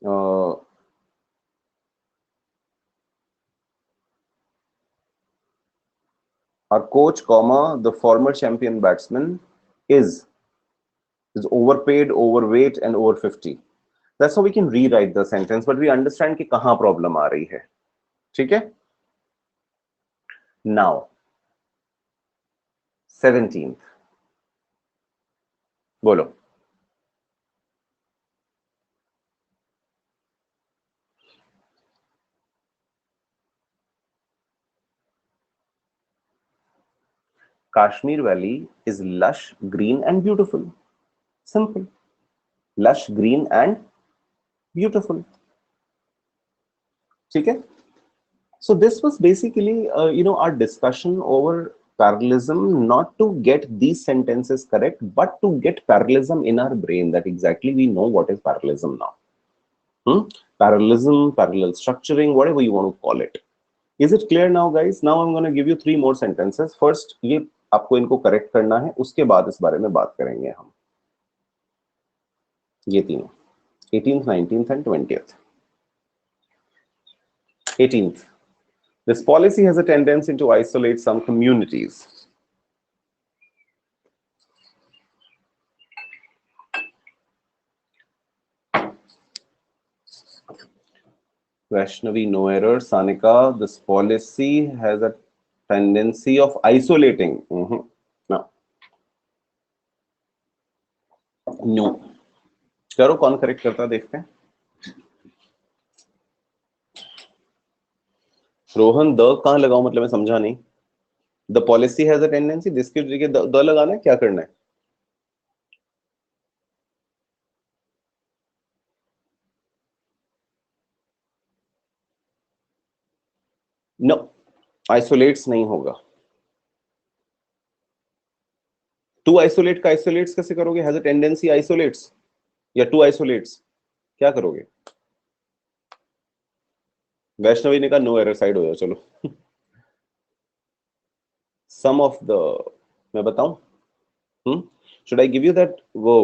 A: uh, our coach comma the former champion batsman is overpaid, overweight, and over 50. That's how we can rewrite the sentence, but we understand कि कहाँ problem आ रही है. ठीक है? Now 17th. बोलो. Kashmir Valley is lush, green, and beautiful. Simple. Lush, green, and beautiful. ठीक है? So this was basically, our discussion over parallelism, not to get these sentences correct, but to get parallelism in our brain, that exactly we know what is parallelism now. Parallelism, parallel structuring, whatever you want to call it. Is it clear now, guys? Now I'm going to give you 3 more sentences. First, ये आपको इनको correct करना है, उसके बाद इस बारे में बात करेंगे हम. ये तीनों, 18th, 19th, and 20th. 18th. This policy has a tendency to isolate some communities. Vaishnavi, no error. Sanika, this policy has a tendency of isolating. No. No. करो, कौन करेक्ट करता देखते हैं. रोहन, द कहां लगाओ, मतलब मैं समझा नहीं. The policy has a tendency, जिसके जगह द लगाना है, क्या करना है? नो, आइसोलेट्स नहीं होगा. टू आइसोलेट का आइसोलेट्स कैसे करोगे? हैज अ टेंडेंसी आइसोलेट्स या टू आइसोलेट्स, क्या करोगे? वैष्णवी ने कहा नो एरर, साइड हो जाओ चलो. सम ऑफ द, मैं बताऊं? Should I give you that वो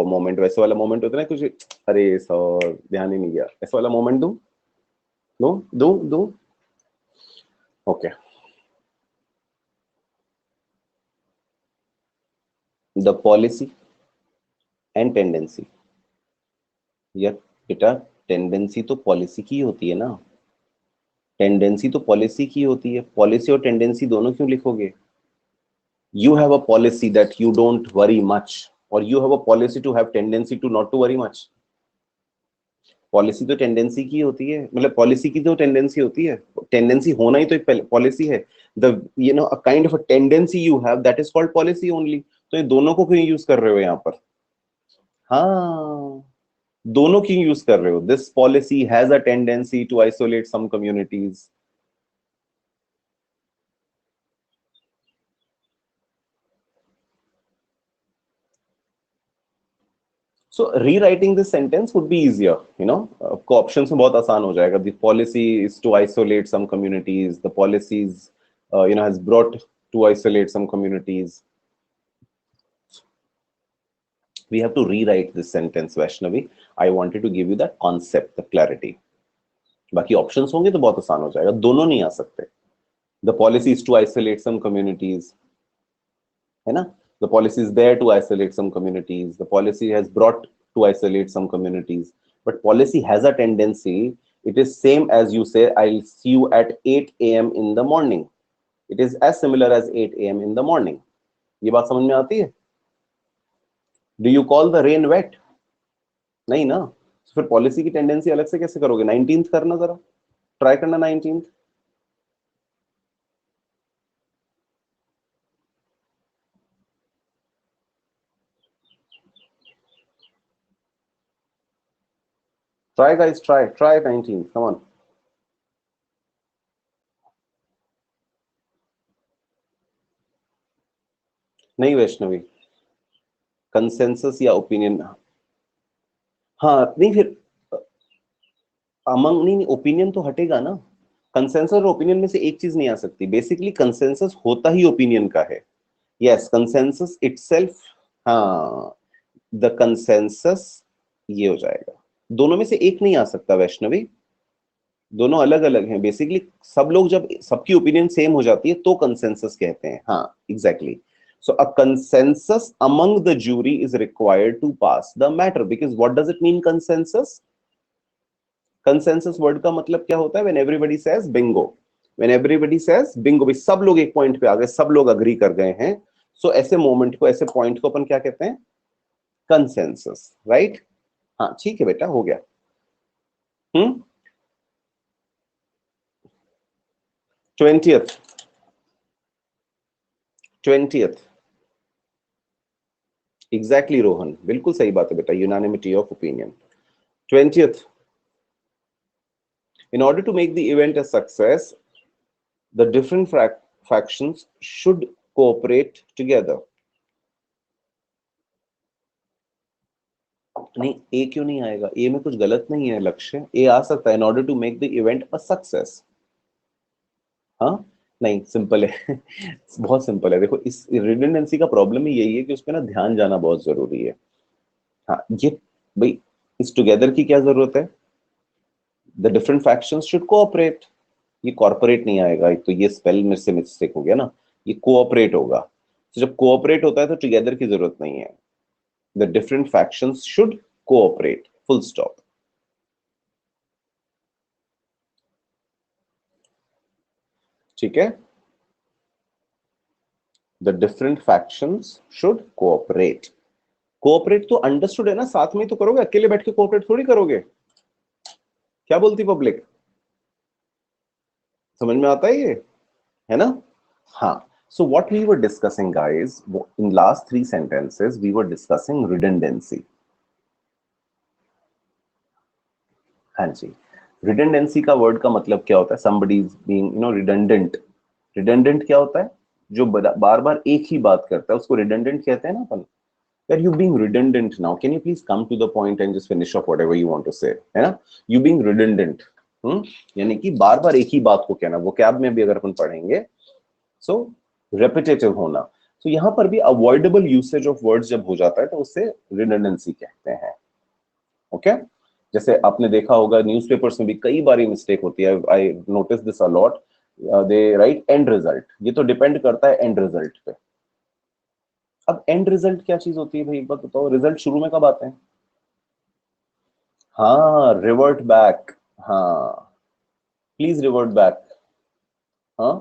A: मोमेंट, वैसे वाला मोमेंट होता है ना कुछ, अरे सर ध्यान ही नहीं गया, ऐसा वाला मोमेंट दूं? दूं? Okay. The policy and tendency. या बेटा, टेंडेंसी तो पॉलिसी की होती है ना. टेंडेंसी तो पॉलिसी की होती है. पॉलिसी और टेंडेंसी दोनों क्यों लिखोगे? You have a policy that you don't worry much, or you have a policy to have tendency to not to worry much. Policy तो टेंडेंसी की होती है, मतलब पॉलिसी की तो टेंडेंसी होती है. टेंडेंसी होना ही तो एक पॉलिसी है. The a kind of a tendency you have, that is called policy only. तो ये दोनों को क्यों यूज कर रहे हो यहाँ पर? हाँ, दोनों क्यों यूज कर रहे हो? This policy has a tendency to isolate some communities. So rewriting this sentence would be easier, आपको options में बहुत आसान हो जाएगा. The policy is to isolate some communities. The policies, has brought to isolate some communities. We have to rewrite this sentence, Vaishnavi. I wanted to give you that concept, the clarity. बाकी options होंगे तो बहुत आसान हो जाएगा. दोनों नहीं आ सकते. The policy is to isolate some communities, है ना? The policy is there to isolate some communities. The policy has brought to isolate some communities. But policy has a tendency. It is same as you say, I'll see you at 8 a.m. in the morning. It is as similar as 8 a.m. in the morning. ये बात समझ में आती है? Do you call the rain wet? नहीं ना. फिर policy की टेंडेंसी अलग से कैसे करोगे? 19th करना, जरा ट्राई करना 19th. Try guys, try 19th. Come on. नहीं वैष्णवी, कंसेंसस या ओपिनियन. हाँ नहीं, फिर अमंग नहीं, ओपिनियन तो हटेगा ना. कंसेंसस और ओपिनियन में से एक चीज नहीं आ सकती. बेसिकली कंसेंसस होता ही ओपिनियन का है. Yes, consensus itself. हाँ, द कंसेंसस ये हो जाएगा. दोनों में से एक नहीं आ सकता वैष्णवी. दोनों अलग अलग हैं. बेसिकली सब लोग, जब सबकी ओपिनियन सेम हो जाती है तो कंसेंसस कहते हैं. हाँ exactly. So a consensus among the jury is required to pass the matter. Because what does it mean, consensus? Consensus word का मतलब क्या होता है? When everybody says bingo. When everybody says bingo, भाई सब लोग एक पॉइंट पे आ गए, सब लोग अग्री कर गए हैं. सो ऐसे मोमेंट को, ऐसे पॉइंट को अपन क्या कहते हैं? कंसेंसस. राइट? हाँ ठीक है बेटा, हो गया. 20th. एग्जैक्टली रोहन, बिल्कुल सही बात है बेटा. Unanimity of opinion. 20th. In order to make the event a success, the different factions should cooperate together. नहीं, ए क्यों नहीं आएगा? ए में कुछ गलत नहीं है लक्ष्य. ए आ सकता है. In order to make the event a success. हाँ नहीं, सिंपल है. बहुत सिंपल है. देखो, इस रिडंडेंसी का प्रॉब्लम ही यही है कि उसपे ना ध्यान जाना बहुत जरूरी है. हाँ, ये भाई इस टुगेदर की क्या जरूरत है? The different factions should cooperate. ये कॉर्पोरेट नहीं आएगा, एक तो ये स्पेल मेरे से मिस्टेक हो गया ना, ये कोऑपरेट होगा। तो जब कोऑपरेट होता है तो टुगेदर की जरूरत नहीं है। The different factions should cooperate, full stop. ठीक है, the different factions should cooperate. Cooperate तो अंडरस्टूड है ना, साथ में तो करोगे, अकेले बैठ के कोऑपरेट थोड़ी करोगे। क्या बोलती पब्लिक, समझ में आता है ये, है ना? हाँ, so what we were discussing guys, in last 3 sentences we were discussing redundancy। हाँ जी, redundancy का वर्ड का मतलब क्या होता है? somebody is being redundant। redundant क्या होता है? जो बार बार एक ही बात करता है उसको redundant कहते हैं ना अपन। यार you being redundant now, can you please come to the point and just finish off whatever you want to say, है ना? you being redundant, यानी कि बार बार एक ही बात को कहना। वो कैब में भी अगर अपन पढ़ेंगे, सो रेपिटेटिव होना। तो यहां पर भी अवॉइडेबल यूसेज ऑफ वर्ड्स जब हो जाता है तो उससे रिडंडेंसी कहते हैं। ओके, जैसे आपने देखा होगा न्यूज़पेपर्स में भी कई बार मिस्टेक होती है, I notice this a lot, they right and result. ये तो डिपेंड करता है एंड रिजल्ट पे। अब एंड रिजल्ट क्या चीज होती है भाई, एक बात बताओ, रिजल्ट शुरू में कब आते हैं? हाँ, रिवर्ट बैक। हाँ, प्लीज रिवर्ट बैक। हाँ,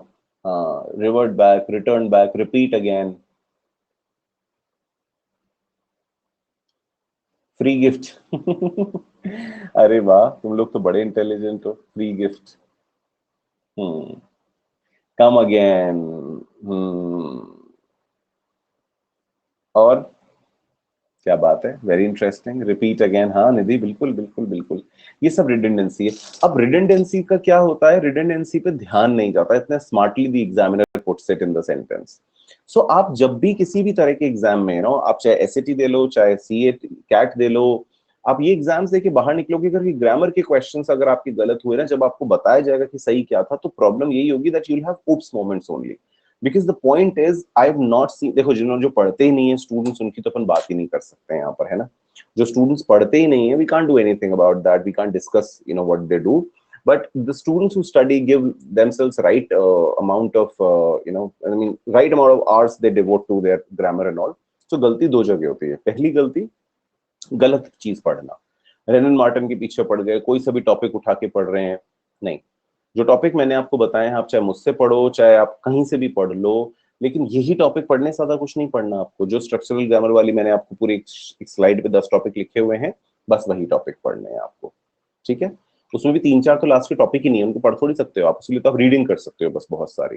A: हाँ, revert back, return back, repeat again, free gift. अरे वाह, तुम लोग तो बड़े इंटेलिजेंट हो। फ्री गिफ्ट, हम्म, कम अगेन, हम्म, और क्या बात है, वेरी इंटरेस्टिंग, रिपीट अगेन। हाँ निधि, बिल्कुल बिल्कुल बिल्कुल, ये सब रिडंडेंसी है। अब रिडंडेंसी का क्या होता है, रिडंडेंसी पे ध्यान नहीं जाता इतना smartly the examiner puts it in the sentence. So आप जब भी किसी भी तरह के एग्जाम में आप चाहे एसएटी दे लो, चाहे सीए कैट दे लो, आप ये एग्जाम्स देके बाहर निकलोगे, अगर ग्रामर के क्वेश्चंस अगर आपके गलत हुए ना, जब आपको बताया जाएगा कि सही क्या था, तो प्रॉब्लम यही होगी that you will have oops moments only. Because the point is I have not seen, देखो जिन्होंने जो पढ़ते ही नहीं है स्टूडेंट्स, उनकी तो अपन बात ही नहीं कर सकते हैं यहाँ पर, है ना? जो स्टूडेंट्स पढ़ते ही नहीं है, we can't do anything about that, we can't discuss what they do. But the students who study give themselves right amount of right amount of hours they devote to their grammar and all. So गलती दो जगह होती है। पहली गलती, गलत चीज पढ़ना, रेनन मार्टिन के पीछे पड़ गए, कोई सा भी टॉपिक उठा के पढ़ रहे हैं। नहीं, जो टॉपिक मैंने आपको बताए हैं, आप चाहे मुझसे पढ़ो चाहे आप कहीं से भी पढ़ लो, लेकिन यही टॉपिक पढ़ने से ज्यादा कुछ नहीं पढ़ना आपको। जो स्ट्रक्चरल ग्रामर वाली मैंने आपको पूरी एक स्लाइड पे 10 टॉपिक लिखे हुए हैं, बस वही टॉपिक पढ़ने हैं आपको। ठीक है, उसमें भी 3-4 तो लास्ट के टॉपिक ही नहीं है, उनको पढ़ थोड़ी सकते हो आप, इसलिए तो आप रीडिंग कर सकते हो बस बहुत सारी।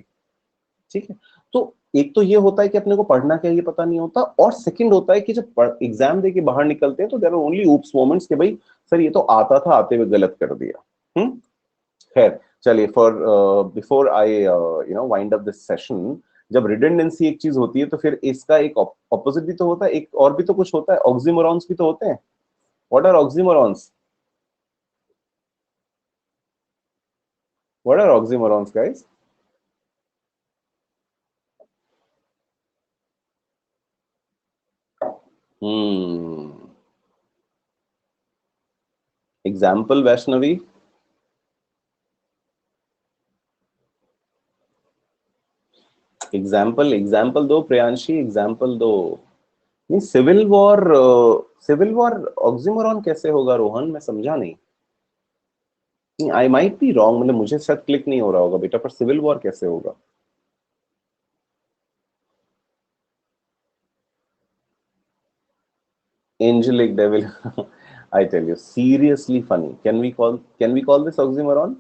A: ठीक है, तो एक तो ये होता है कि अपने को पढ़ना क्या ये पता नहीं होता, और सेकंड होता है कि जब एग्जाम दे के बाहर निकलते हैं तो there are only oops moments के भाई सर ये तो आता था, आते हुए गलत कर दिया। खैर चलिए, for before I wind up this session, जब रिडंडेंसी एक चीज होती है तो फिर इसका एक ऑपोजिट भी तो होता है, एक और भी तो कुछ होता है, ऑक्सीमोरॉन्स भी तो होते हैं। What are oxymorons? What are oxymorons guys? Hmm, example Vaishnavi. Example, example दो प्रियांशी, एग्जाम्पल दो। नहीं, civil war, civil war oxymoron कैसे होगा रोहन, मैं समझा नहीं। आई माइट बी रॉन्ग, मतलब मुझे शायद क्लिक नहीं हो रहा होगा बेटा, पर सिविल वॉर कैसे होगा? Angelic devil. I tell you, seriously funny. Can we call this oxymoron?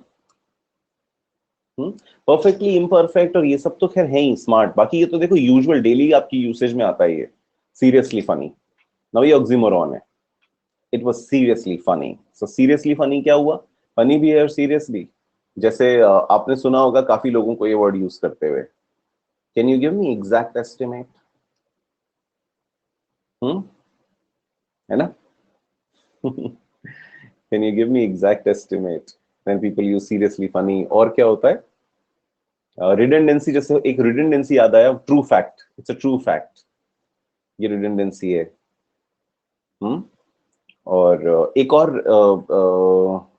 A: Perfectly imperfect और ये सब तो खैर है ही स्मार्ट, बाकी ये तो देखो यूजुअल डेली आपकी यूसेज में आता ही है। सीरियसली फनी, ना ये ऑक्सीमोरॉन है। It was seriously funny. So seriously funny क्या हुआ? फनी भी है और सीरियसली। जैसे आपने सुना होगा काफी लोगों को ये वर्ड यूज करते हुए। Can you give me exact estimate? Hmm, है ना? Can you give me exact estimate when people use seriously funny? और क्या होता है? रिडंडेंसी, जैसे एक रिडंडेंसी याद आया, true fact, it's a true fact, ये रिडंडेंसी है। हम्म, और एक और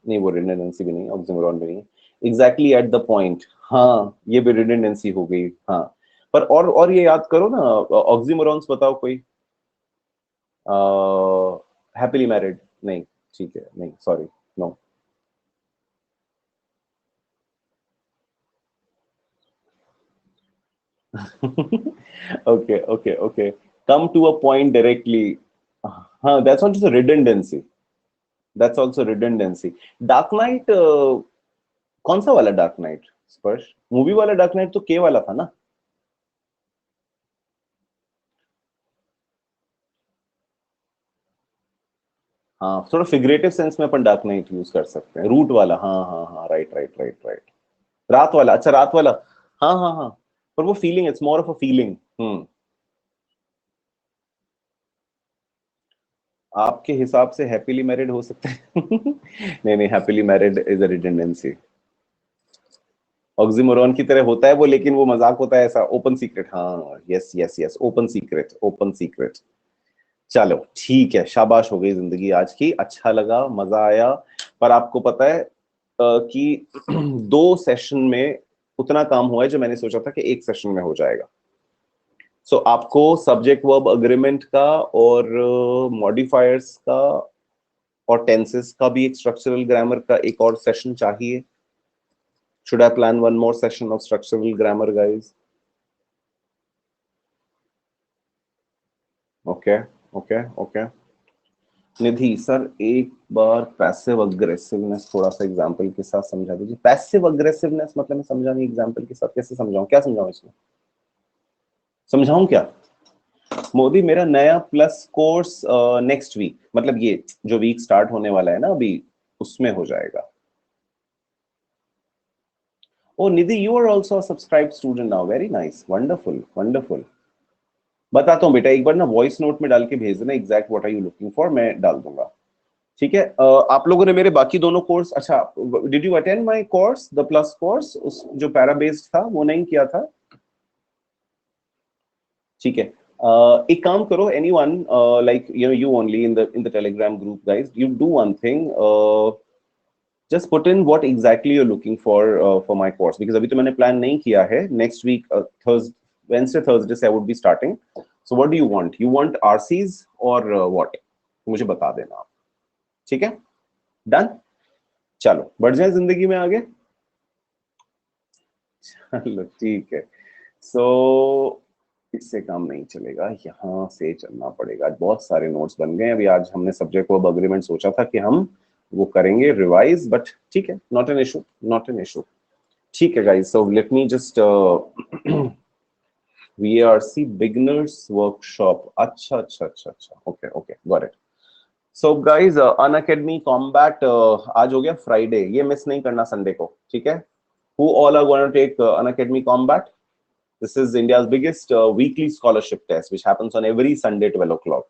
A: नहीं वो रिडंडेंसी भी नहीं, ऑक्सीमोरॉन भी नहीं। Exactly at the point. हाँ, ये भी रिडंडेंसी हो गई। हाँ, पर और ये याद करो ना, ऑक्सीमोरॉन्स बताओ कोई। हैप्पीली मैरिड नहीं, ठीक है, नहीं, sorry, no. Okay, okay, okay. Come to a point directly. That's also redundancy. That's also redundancy. Dark Knight, कौन सा वाला डार्क नाइट? स्पर्श मूवी वाला डार्क नाइट तो के वाला था ना? हाँ, थोड़ा फिगरेटिव सेंस में अपन डार्क नाइट यूज कर सकते हैं, रूट वाला। हाँ हाँ हाँ, राइट राइट राइट राइट। रात वाला, अच्छा, रात वाला। हाँ हाँ हाँ। पर वो feeling, it's more of a feeling. आपके हिसाब से हैप्पीली मैरिड हो सकता है? नहीं नहीं, happily married is a redundancy. Oxymoron की तरह होता है वो, लेकिन वो मजाक होता है ऐसा, ओपन सीक्रेट। हाँ, yes yes yes, open secret, open secret. चलो ठीक है, शाबाश हो गई जिंदगी आज की, अच्छा लगा, मजा आया। पर आपको पता है कि 2 सेशन में उतना काम हुआ है जो मैंने सोचा था कि एक सेशन में हो जाएगा। सो आपको सब्जेक्ट वर्ब अग्रीमेंट का और मॉडिफायर्स का और टेंसेस का भी एक स्ट्रक्चरल ग्रामर का एक और सेशन चाहिए। Should I plan one more session of structural grammar guys? Okay okay okay. Nidhi sir, एक बार पैसिव अग्रेसिवनेस थोड़ा सा एग्जांपल के साथ समझा दीजिए। पैसिव अग्रेसिवनेस मतलब मैं समझा नहीं, एग्जांपल के साथ कैसे समझाऊं, क्या समझाऊं इसमें? समझाऊं क्या? मोदी, मेरा नया प्लस कोर्स नेक्स्ट वीक, मतलब ये जो वीक स्टार्ट होने वाला है ना अभी, उसमें हो जाएगा। Oh Nidhi, you are also a subscribe student now, very nice, wonderful wonderful. बताता हूँ बेटा, एक बार ना वॉइस नोट में डाल के भेज देना exact what are you looking for, मैं डाल दूंगा। ठीक है। आप लोगों ने मेरे बाकी दोनों कोर्स, अच्छा, did you attend my course, the plus course, उस जो पैरा बेस्ड था वो नहीं किया था? ठीक है। एक काम करो, anyone, like you only in the Telegram group guys, you do one thing, just put in what exactly you are looking for my course, because अभी तो मैंने प्लान नहीं किया है। Next week Thursday, Wednesday, Thursday से I would be starting. So what do you want RCs और what? मुझे बता देना आप। ठीक है, डन। चलो बढ़ जाए जिंदगी में आगे। चलो ठीक है। सो इससे काम नहीं चलेगा, यहाँ से चलना पड़ेगा। आज बहुत सारे नोट्स बन गए। अभी आज हमने सब्जेक्ट वर्ब अग्रीमेंट सोचा था कि हम वो करेंगे रिवाइज, बट ठीक है, not an issue, not an issue. ठीक है guys, so let me just VRC beginners workshop, अच्छा अच्छा अच्छा अच्छा, okay okay, got it. So guys, Unacademy combat आज हो गया फ्राइडे, ये मिस नहीं करना संडे को, ठीक है? Who all are going to take Unacademy Combat? This is India's biggest weekly scholarship test, which happens on every Sunday, 12 o'clock.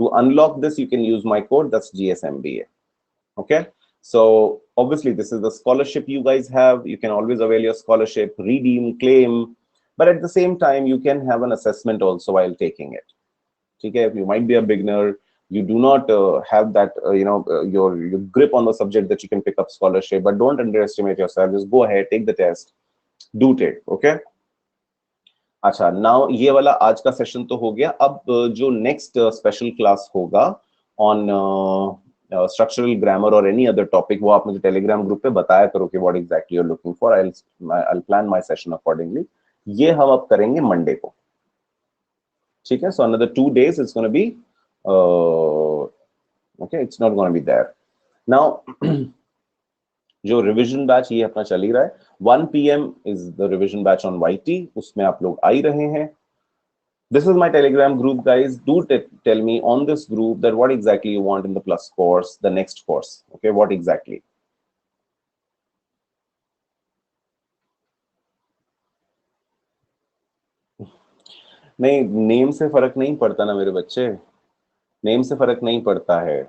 A: To unlock this, you can use my code, that's GSMBA. Okay? So, obviously, this is the scholarship you guys have. You can always avail your scholarship, redeem, claim. But at the same time, you can have an assessment also while taking it. Okay? You might be a beginner. You do not have that, your grip on the subject that you can pick up scholarship. But don't underestimate yourself. Just go ahead, take the test, do it. Okay? अच्छा, now ये वाला आज का session तो हो गया। अब जो नेक्स्ट स्पेशल क्लास होगा ऑन स्ट्रक्चरल ग्रामर और एनी अदर टॉपिक, वो आप मुझे टेलीग्राम ग्रुप पे बताया करो कि what exactly you are looking for. I will plan my session accordingly. ये हम अब करेंगे मंडे को, ठीक है? So another 2 days it's gonna be okay, it's not gonna be there now. जो रिवीजन बैच ये अपना चल ही रहा है, 1 PM is the revision batch on YT, उसमें आप लोग आ ही रहे हैं। This is my Telegram group, guys. Do tell me on this group that what exactly you want in the plus course, the next course. Okay, what exactly? नहीं, name से फर्क नहीं पड़ता ना मेरे बच्चे, नेम से फर्क नहीं पड़ता है।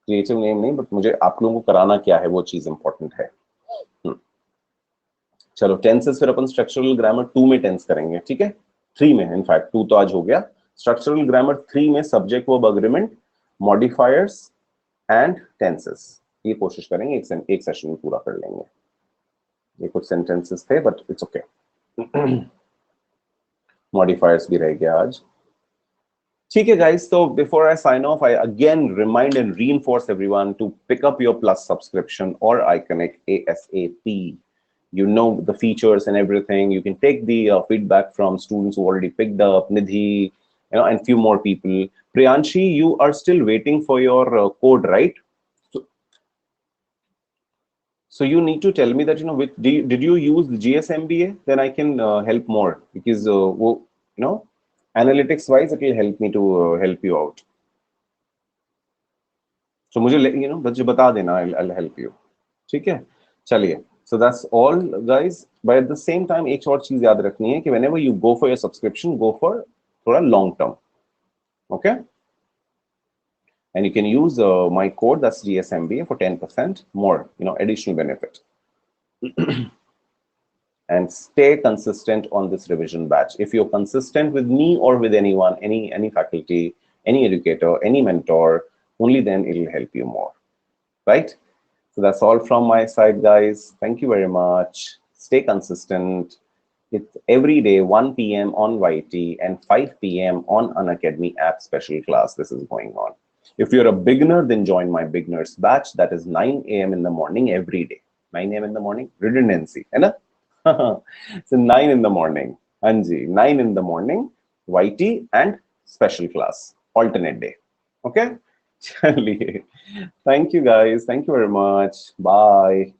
A: क्रिएटिव नेम नहीं, बट मुझे आप लोगों को कराना क्या है वो चीज इंपॉर्टेंट है। चलो, टेंसेस फिर अपन स्ट्रक्चरल ग्रामर 2 में टेंस करेंगे, ठीक है? 3 में, इनफैक्ट 2 तो आज हो गया। स्ट्रक्चरल ग्रामर 3 में subject verb agreement, modifiers and tenses, ये कोशिश करेंगे एक सेशन में पूरा कर लेंगे। ये कुछ sentences थे, but it's okay. Modifiers भी रह गया आज. ठीक है guys, so before I sign off, I again remind and reinforce everyone to pick up your Plus subscription or iConnect ASAP. You know the features and everything. You can take the feedback from students who already picked up, Nidhi, you know, and few more people. Priyanshi, you are still waiting for your code, right? So you need to tell me that, you know, did you use the GSMBA? Then I can help more, because you know, analytics wise, it will help me to help you out. So मुझे, you know, मुझे बता देना, I'll help you. ठीक है, चलिए. So that's all, guys. But at the same time, एक और चीज याद रखनी है कि whenever you go for your subscription, go for थोड़ा long term. Okay? And you can use my code, that's GSMBA, for 10% more, you know, additional benefit. And stay consistent on this revision batch. If you're consistent with me or with anyone, any faculty, any educator, any mentor, only then it'll help you more, right? So that's all from my side, guys. Thank you very much. Stay consistent. It's every day, 1 p.m. on YT and 5 p.m. on Unacademy app special class. This is going on. If you're a beginner, then join my beginners batch. That is 9 a.m. in the morning every day. 9 a.m. in the morning, redundancy, है ना? So 9 in the morning, Anji, 9 in the morning, YT and special class, alternate day. Okay? Thank you guys. Thank you very much. Bye.